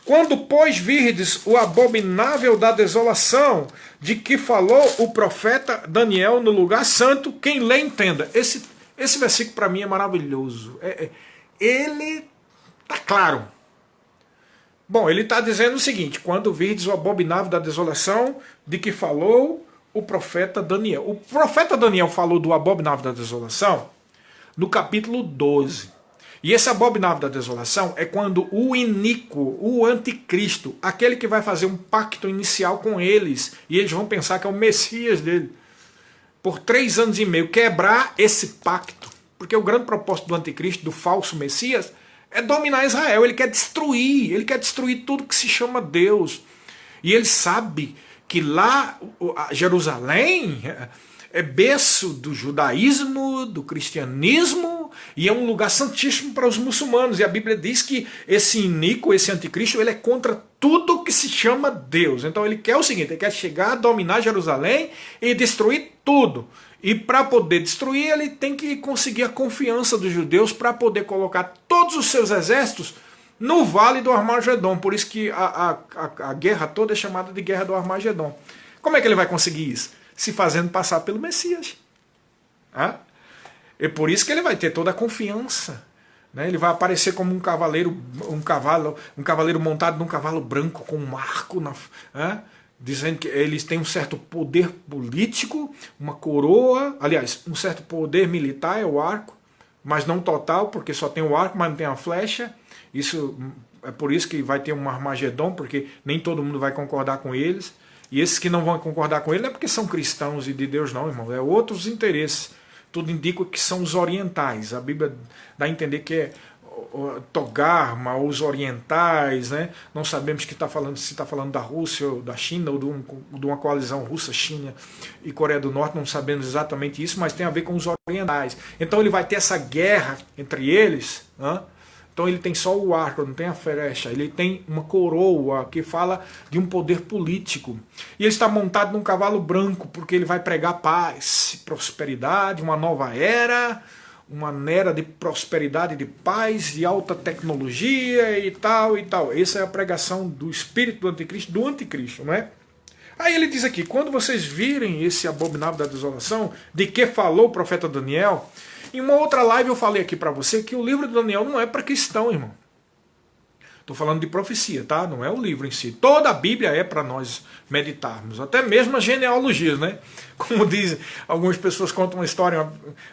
Quando, pois, virdes o abominável da desolação, de que falou o profeta Daniel no lugar santo, quem lê entenda. Esse versículo para mim é maravilhoso. Ele está claro. Bom, ele está dizendo o seguinte, quando virdes o abominável da desolação, de que falou o profeta Daniel. O profeta Daniel falou do abominável da desolação no capítulo 12. E esse abominável da desolação é quando o iníquo, o anticristo, aquele que vai fazer um pacto inicial com eles, e eles vão pensar que é o Messias dele, por 3 anos e meio, quebrar esse pacto. Porque o grande propósito do anticristo, do falso Messias, é dominar Israel. Ele quer destruir tudo que se chama Deus. E ele sabe que lá, Jerusalém, é berço do judaísmo, do cristianismo, e é um lugar santíssimo para os muçulmanos. E a Bíblia diz que esse iníquo, esse anticristo, ele é contra tudo que se chama Deus. Então ele quer o seguinte, ele quer chegar, dominar Jerusalém e destruir tudo. E para poder destruir, ele tem que conseguir a confiança dos judeus para poder colocar todos os seus exércitos no Vale do Armagedon. Por isso que a guerra toda é chamada de Guerra do Armagedon. Como é que ele vai conseguir isso? Se fazendo passar pelo Messias. É por isso que ele vai ter toda a confiança. Né? Ele vai aparecer como um cavaleiro montado num cavalo branco com um arco, dizendo que eles têm um certo poder político, uma coroa, aliás, um certo poder militar é o arco, mas não total, porque só tem o arco, mas não tem a flecha. Isso é por isso que vai ter um Armagedon, porque nem todo mundo vai concordar com eles. E esses que não vão concordar com ele não é porque são cristãos e de Deus não, irmão. É outros interesses. Tudo indica que são os orientais. A Bíblia dá a entender que é Togarma, os orientais, né? Não sabemos se está falando da Rússia ou da China, ou de uma coalizão Rússia, China e Coreia do Norte, não sabemos exatamente isso, mas tem a ver com os orientais. Então ele vai ter essa guerra entre eles, Então ele tem só o arco, não tem a flecha, ele tem uma coroa que fala de um poder político. E ele está montado num cavalo branco, porque ele vai pregar paz, prosperidade, uma nova era, uma era de prosperidade, de paz, de alta tecnologia e tal e tal. Essa é a pregação do espírito do anticristo, não é? Aí ele diz aqui, quando vocês virem esse abominável da desolação, de que falou o profeta Daniel... Em uma outra live eu falei aqui para você que o livro de Daniel não é para cristão, irmão. Estou falando de profecia, tá? Não é o livro em si. Toda a Bíblia é para nós meditarmos. Até mesmo as genealogias, né? Como dizem, algumas pessoas contam uma história,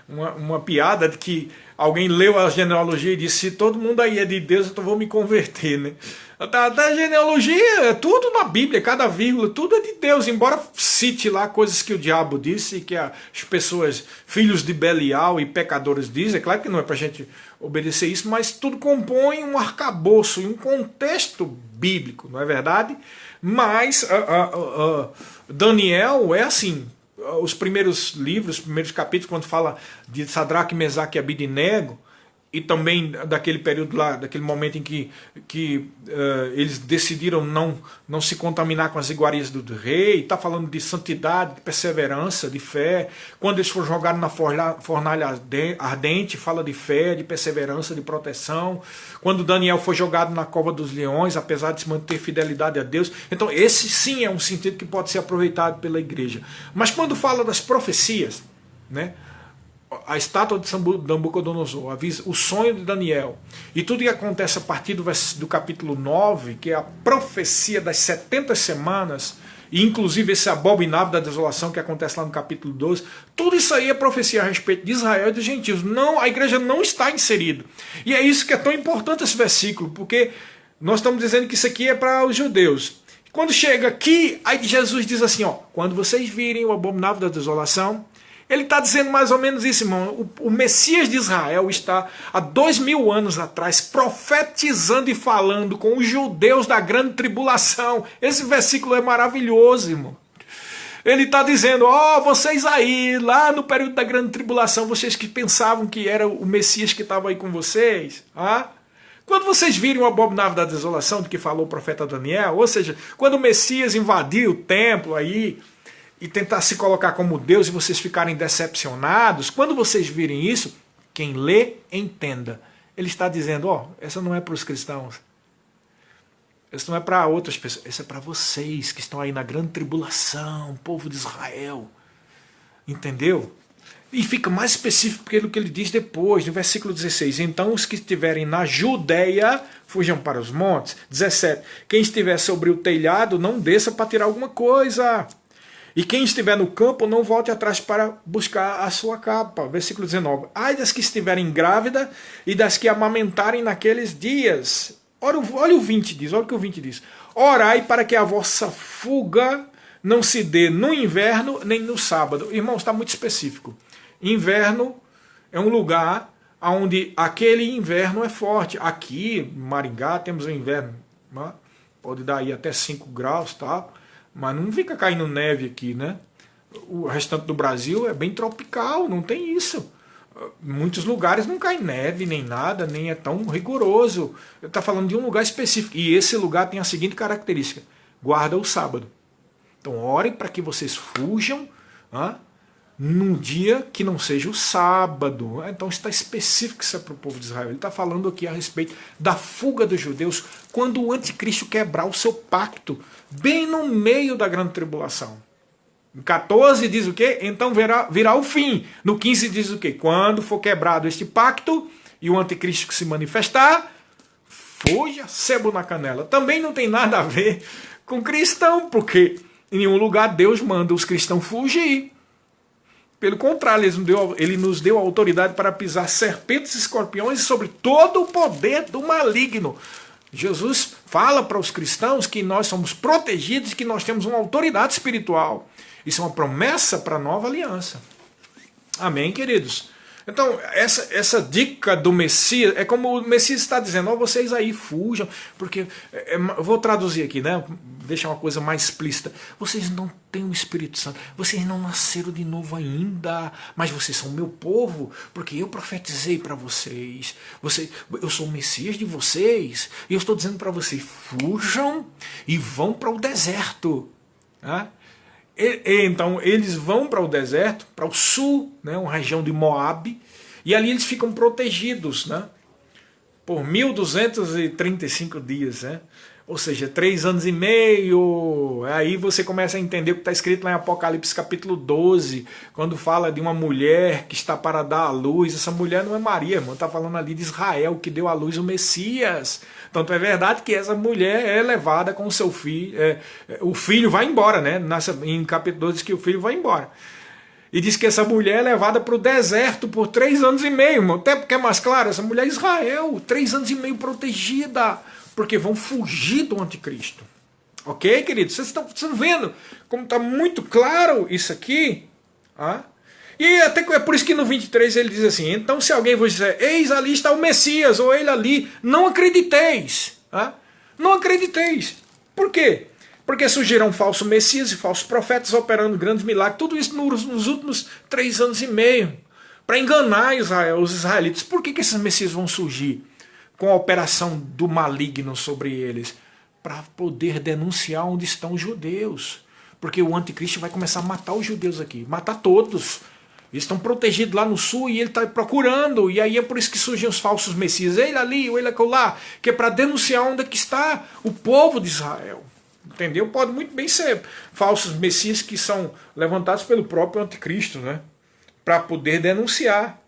uma piada de que alguém leu a genealogia e disse, se todo mundo aí é de Deus, então vou me converter, né? Da genealogia, é tudo na Bíblia, cada vírgula, tudo é de Deus, embora cite lá coisas que o diabo disse, que as pessoas, filhos de Belial e pecadores dizem, é claro que não é para a gente obedecer isso, mas tudo compõe um arcabouço, um contexto bíblico, não é verdade? Mas Daniel é assim, os primeiros livros, os primeiros capítulos, quando fala de Sadraque, Mesaque e Abidnego, e também daquele período lá, daquele momento em que eles decidiram não se contaminar com as iguarias do rei, está falando de santidade, de perseverança, de fé. Quando eles foram jogados na fornalha ardente, fala de fé, de perseverança, de proteção. Quando Daniel foi jogado na cova dos leões, apesar de se manter fidelidade a Deus. Então esse sim é um sentido que pode ser aproveitado pela igreja. Mas quando fala das profecias, né? A estátua de Nabucodonosor, o sonho de Daniel, e tudo que acontece a partir do capítulo 9, que é a profecia das 70 semanas, e inclusive esse abominável da desolação que acontece lá no capítulo 12, tudo isso aí é profecia a respeito de Israel e dos gentios. Não, a igreja não está inserida. E é isso que é tão importante esse versículo, porque nós estamos dizendo que isso aqui é para os judeus. Quando chega aqui, aí Jesus diz assim, ó, quando vocês virem o abominável da desolação, ele está dizendo mais ou menos isso, irmão. O Messias de Israel está há 2000 anos atrás profetizando e falando com os judeus da grande tribulação. Esse versículo é maravilhoso, irmão. Ele está dizendo, ó, vocês aí, lá no período da grande tribulação, vocês que pensavam que era o Messias que estava aí com vocês, quando vocês virem o abominável da desolação, do que falou o profeta Daniel, ou seja, quando o Messias invadiu o templo aí, e tentar se colocar como Deus e vocês ficarem decepcionados, quando vocês virem isso, quem lê, entenda. Ele está dizendo, ó, essa não é para os cristãos. Essa não é para outras pessoas. Essa é para vocês que estão aí na grande tribulação, povo de Israel. Entendeu? E fica mais específico pelo que ele diz depois, no versículo 16. Então os que estiverem na Judeia, fujam para os montes. 17. Quem estiver sobre o telhado, não desça para tirar alguma coisa. E quem estiver no campo, não volte atrás para buscar a sua capa. Versículo 19. Ai das que estiverem grávidas e das que amamentarem naqueles dias. Olha o 20 diz, olha o que o 20 diz. Orai para que a vossa fuga não se dê no inverno nem no sábado. Irmãos, está muito específico. Inverno é um lugar onde aquele inverno é forte. Aqui, em Maringá, temos um inverno, né? Pode dar aí até 5 graus, tá? Mas não fica caindo neve aqui, né? O restante do Brasil é bem tropical, não tem isso. Em muitos lugares não cai neve, nem nada, nem é tão rigoroso. Ele está falando de um lugar específico. E esse lugar tem a seguinte característica. Guarda o sábado. Então ore para que vocês fujam num dia que não seja o sábado. Então está específico isso é para o povo de Israel. Ele está falando aqui a respeito da fuga dos judeus quando o anticristo quebrar o seu pacto, bem no meio da grande tribulação. No 14 diz o quê? Então virá o fim. No 15 diz o quê? Quando for quebrado este pacto e o anticristo que se manifestar, fuja, sebo na canela. Também não tem nada a ver com cristão, porque em nenhum lugar Deus manda os cristãos fugir. Pelo contrário, ele nos deu autoridade para pisar serpentes e escorpiões sobre todo o poder do maligno. Jesus fala para os cristãos que nós somos protegidos e que nós temos uma autoridade espiritual. Isso é uma promessa para a nova aliança. Amém, queridos? Então, essa dica do Messias, é como o Messias está dizendo, ó, vocês aí fujam, porque, eu vou traduzir aqui, né? Deixar uma coisa mais explícita. Vocês não têm o Espírito Santo, vocês não nasceram de novo ainda, mas vocês são meu povo, porque eu profetizei para vocês. Eu sou o Messias de vocês, e eu estou dizendo para vocês, fujam e vão para o deserto. Tá? Então eles vão para o deserto, para o sul, né, uma região de Moabe, e ali eles ficam protegidos, né, por 1235 dias, né, ou seja, 3 anos e meio. Aí você começa a entender o que está escrito lá em Apocalipse capítulo 12, quando fala de uma mulher que está para dar à luz. Essa mulher não é Maria, irmão, está falando ali de Israel, que deu à luz o Messias. Tanto é verdade que essa mulher é levada com o seu filho, o filho vai embora, né? Em capítulo 12 diz que o filho vai embora. E diz que essa mulher é levada para o deserto por 3 anos e meio, irmão. Até porque é mais claro, essa mulher é Israel, 3 anos e meio protegida, porque vão fugir do anticristo. Ok, queridos? Vocês estão vendo como está muito claro isso aqui? Ah? E até é por isso que no 23 ele diz assim: então se alguém vos disser, eis ali está o Messias, ou ele ali, não acrediteis. Ah? Não acrediteis. Por quê? Porque surgirão falsos Messias e falsos profetas operando grandes milagres, tudo isso nos últimos 3 anos e meio, para enganar os israelitas. Por que esses Messias vão surgir com a operação do maligno sobre eles? Para poder denunciar onde estão os judeus. Porque o anticristo vai começar a matar os judeus aqui, matar todos. Eles estão protegidos lá no sul e ele está procurando. E aí é por isso que surgem os falsos messias. Ele ali, ele acolá, que é para denunciar onde é que está o povo de Israel. Entendeu? Pode muito bem ser falsos messias que são levantados pelo próprio anticristo, né? Para poder denunciar.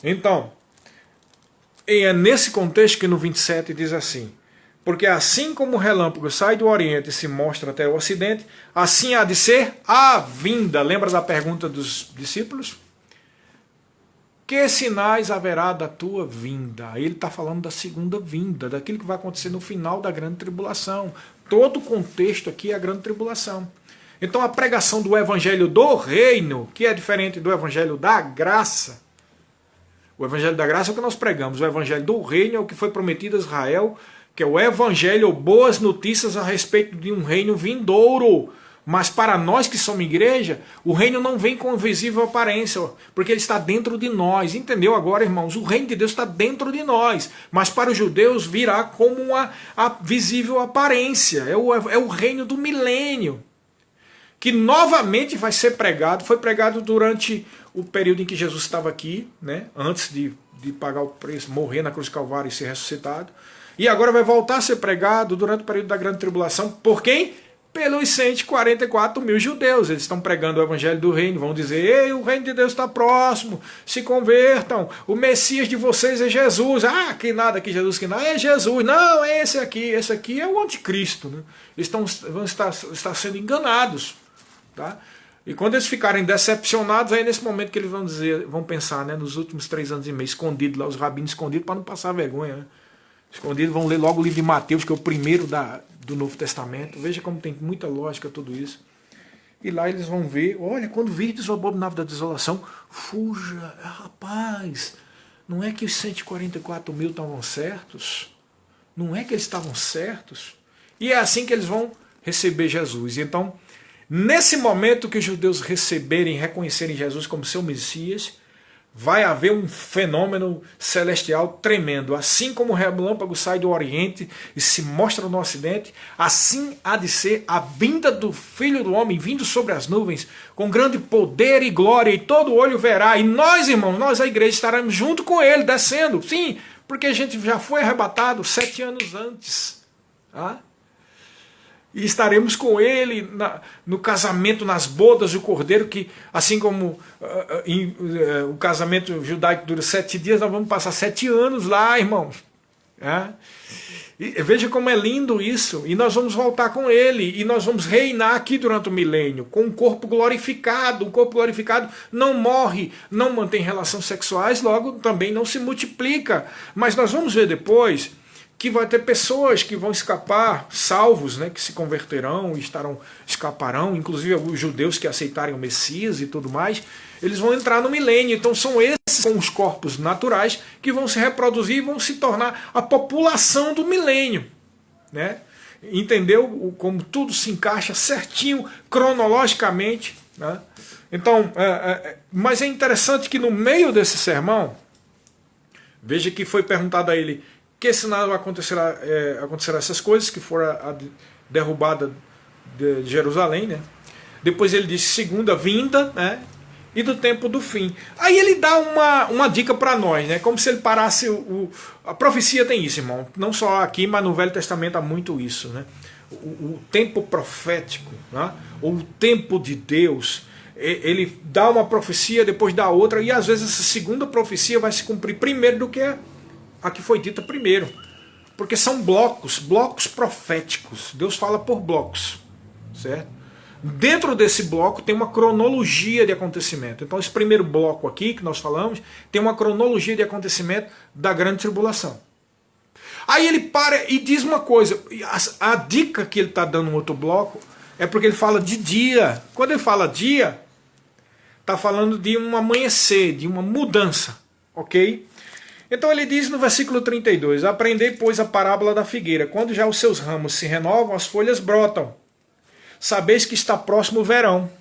Então, é nesse contexto que no 27 diz assim: porque assim como o relâmpago sai do Oriente e se mostra até o Ocidente, assim há de ser a vinda. Lembra da pergunta dos discípulos? Que sinais haverá da tua vinda? Ele está falando da segunda vinda, daquilo que vai acontecer no final da grande tribulação. Todo o contexto aqui é a grande tribulação. Então a pregação do evangelho do reino, que é diferente do evangelho da graça. O evangelho da graça é o que nós pregamos. O evangelho do reino é o que foi prometido a Israel, que é o evangelho, ou boas notícias a respeito de um reino vindouro. Mas para nós que somos igreja, o reino não vem com visível aparência, porque ele está dentro de nós. Entendeu agora, irmãos? O reino de Deus está dentro de nós. Mas para os judeus virá como uma visível aparência. É o reino do milênio, que novamente vai ser pregado. Foi pregado durante o período em que Jesus estava aqui, né? Antes de pagar o preço, morrer na cruz do Calvário e ser ressuscitado. E agora vai voltar a ser pregado durante o período da grande tribulação. Por quem? Pelos 144 mil judeus. Eles estão pregando o evangelho do reino. Vão dizer: ei, o reino de Deus está próximo. Se convertam. O Messias de vocês é Jesus. Ah, que nada, que Jesus que nada. É Jesus. Não, é esse aqui. Esse aqui é o anticristo. Né? Eles vão estar sendo enganados. Tá? E quando eles ficarem decepcionados, aí nesse momento que eles vão pensar, né, nos últimos 3 anos e meio, escondidos lá, os rabinos escondidos, para não passar vergonha, né? Escondidos, vão ler logo o livro de Mateus, que é o primeiro do Novo Testamento. Veja como tem muita lógica tudo isso. E lá eles vão ver: olha, quando virdes o abominável da desolação, fuja. Rapaz, não é que os 144 mil estavam certos? Não é que eles estavam certos? E é assim que eles vão receber Jesus. Então, nesse momento que os judeus receberem e reconhecerem Jesus como seu Messias, vai haver um fenômeno celestial tremendo. Assim como o relâmpago sai do Oriente e se mostra no Ocidente, assim há de ser a vinda do Filho do Homem, vindo sobre as nuvens, com grande poder e glória, e todo olho verá. E nós, irmãos, nós, a igreja, estaremos junto com ele, descendo. Sim, porque a gente já foi arrebatado 7 anos antes. Tá? E estaremos com ele no casamento, nas bodas do Cordeiro, que assim como o casamento judaico dura 7 dias, nós vamos passar 7 anos lá, irmãos. E veja como é lindo isso. E nós vamos voltar com ele, e nós vamos reinar aqui durante o milênio, com um corpo glorificado. O corpo glorificado não morre, não mantém relações sexuais, logo também não se multiplica. Mas nós vamos ver depois que vai ter pessoas que vão escapar, salvos, né, que se converterão e escaparão, inclusive os judeus que aceitarem o Messias e tudo mais, eles vão entrar no milênio. Então são esses com os corpos naturais que vão se reproduzir e vão se tornar a população do milênio. Né? Entendeu como tudo se encaixa certinho, cronologicamente. Né? Então, mas é interessante que no meio desse sermão, veja que foi perguntado a ele: que sinal acontecerá essas coisas, que foram a derrubada de Jerusalém, né? Depois ele disse segunda vinda, né? E do tempo do fim. Aí ele dá uma dica para nós, né? Como se ele parasse a profecia tem isso, irmão. Não só aqui, mas no Velho Testamento há muito isso, né? O tempo profético, né? Ou o tempo de Deus, ele dá uma profecia, depois dá outra, e às vezes essa segunda profecia vai se cumprir primeiro do que a que foi dita primeiro, porque são blocos proféticos. Deus fala por blocos, certo? Dentro desse bloco tem uma cronologia de acontecimento. Então esse primeiro bloco aqui que nós falamos tem uma cronologia de acontecimento da grande tribulação. Aí ele para e diz uma coisa, a dica que ele está dando no outro bloco é porque ele fala de dia. Quando ele fala dia, está falando de um amanhecer, de uma mudança, ok? Então ele diz no versículo 32, aprendei, pois, a parábola da figueira, quando já os seus ramos se renovam, as folhas brotam. Sabeis que está próximo o verão.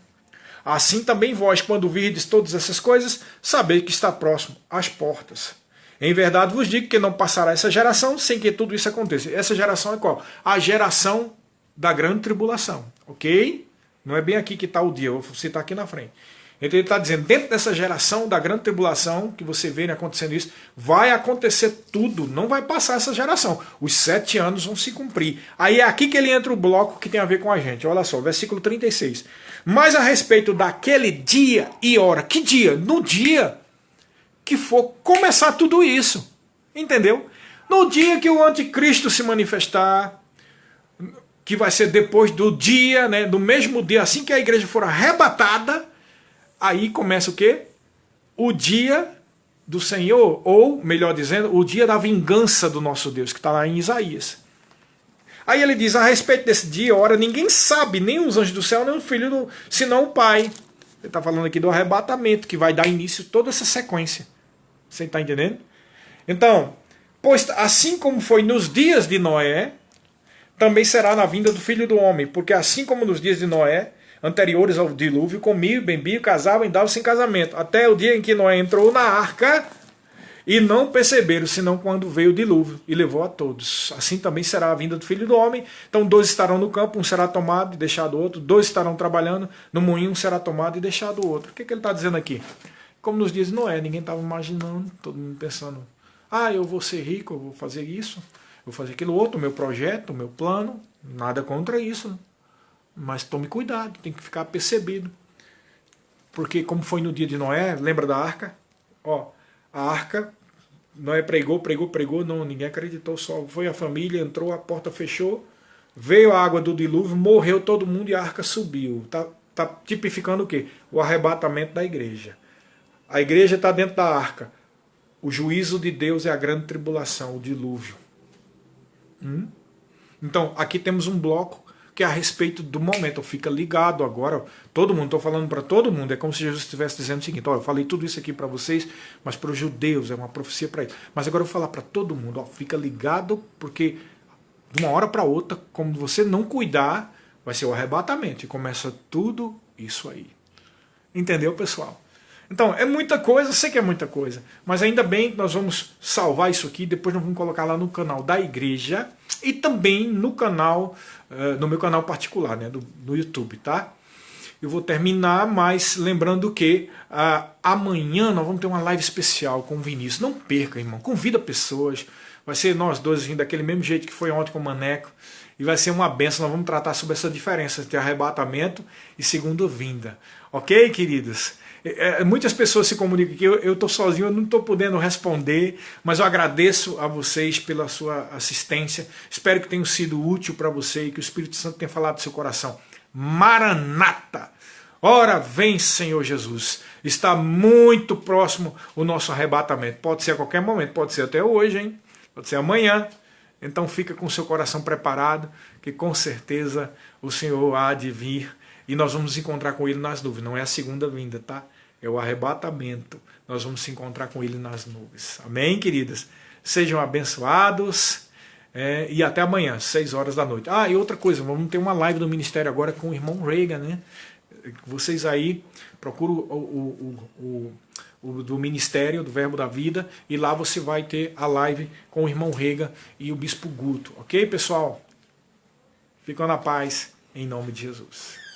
Assim também vós, quando virdes todas essas coisas, sabeis que está próximo às portas. Em verdade vos digo que não passará essa geração sem que tudo isso aconteça. Essa geração é qual? A geração da grande tribulação, ok? Não é bem aqui que está o dia, eu vou citar aqui na frente. Então ele está dizendo, dentro dessa geração da grande tribulação, que você vê acontecendo isso, vai acontecer tudo, não vai passar essa geração. Os 7 anos vão se cumprir. Aí é aqui que ele entra o bloco que tem a ver com a gente. Olha só, versículo 36. Mas a respeito daquele dia e hora, que dia? No dia que for começar tudo isso. Entendeu? No dia que o anticristo se manifestar, que vai ser depois do dia, né, do mesmo dia, assim que a igreja for arrebatada, aí começa o quê? O dia do Senhor, ou, melhor dizendo, o dia da vingança do nosso Deus, que está lá em Isaías. Aí ele diz, a respeito desse dia, hora, ninguém sabe, nem os anjos do céu, nem o filho, senão o Pai. Ele está falando aqui do arrebatamento, que vai dar início a toda essa sequência. Você está entendendo? Então, pois assim como foi nos dias de Noé, também será na vinda do Filho do Homem, porque assim como nos dias de Noé, anteriores ao dilúvio, comiam, bebiam, casavam e davam-se em casamento, até o dia em que Noé entrou na arca e não perceberam, senão quando veio o dilúvio e levou a todos. Assim também será a vinda do Filho do Homem. Então 2 estarão no campo, um será tomado e deixado o outro, 2 estarão trabalhando no moinho, um será tomado e deixado o outro. O que ele está dizendo aqui? Como nos dias de Noé, ninguém estava imaginando, todo mundo pensando, eu vou ser rico, eu vou fazer isso, eu vou fazer aquilo outro, o meu projeto, o meu plano, nada contra isso, mas tome cuidado, tem que ficar percebido. Porque como foi no dia de Noé, lembra da arca? A arca, Noé pregou, não, ninguém acreditou, só foi a família, entrou, a porta fechou, veio a água do dilúvio, morreu todo mundo e a arca subiu. Tá tipificando o quê? O arrebatamento da igreja. A igreja está dentro da arca. O juízo de Deus é a grande tribulação, o dilúvio. Então, aqui temos um bloco que é a respeito do momento. Fica ligado agora. Todo mundo, estou falando para todo mundo. É como se Jesus estivesse dizendo o seguinte, eu falei tudo isso aqui para vocês, mas para os judeus, é uma profecia para eles. Mas agora eu vou falar para todo mundo, fica ligado, porque de uma hora para outra, como você não cuidar, vai ser o arrebatamento. E começa tudo isso aí. Entendeu, pessoal? Então, é muita coisa, sei que é muita coisa, mas ainda bem que nós vamos salvar isso aqui, depois nós vamos colocar lá no canal da igreja e também no canal, no meu canal particular, né, no YouTube, tá? Eu vou terminar, mas lembrando que amanhã nós vamos ter uma live especial com o Vinícius. Não perca, irmão, convida pessoas, vai ser nós dois assim, daquele mesmo jeito que foi ontem com o Maneco, e vai ser uma benção. Nós vamos tratar sobre essa diferença entre arrebatamento e segunda vinda. Ok, queridos? Muitas pessoas se comunicam que eu estou sozinho, eu não estou podendo responder, mas eu agradeço a vocês pela sua assistência. Espero que tenha sido útil para você e que o Espírito Santo tenha falado do seu coração. Maranata! Ora vem, Senhor Jesus. Está muito próximo o nosso arrebatamento. Pode ser a qualquer momento, pode ser até hoje, hein? Pode ser amanhã. Então fica com o seu coração preparado, que com certeza o Senhor há de vir e nós vamos nos encontrar com Ele nas nuvens. Não é a segunda vinda, tá? É o arrebatamento. Nós vamos se encontrar com Ele nas nuvens. Amém, queridas? Sejam abençoados e até amanhã, 6 horas da noite. E outra coisa, vamos ter uma live do Ministério agora com o irmão Reagan, né? Vocês aí procuram o do Ministério, do Verbo da Vida, e lá você vai ter a live com o irmão Reagan e o Bispo Guto. Ok, pessoal? Ficam na paz, em nome de Jesus.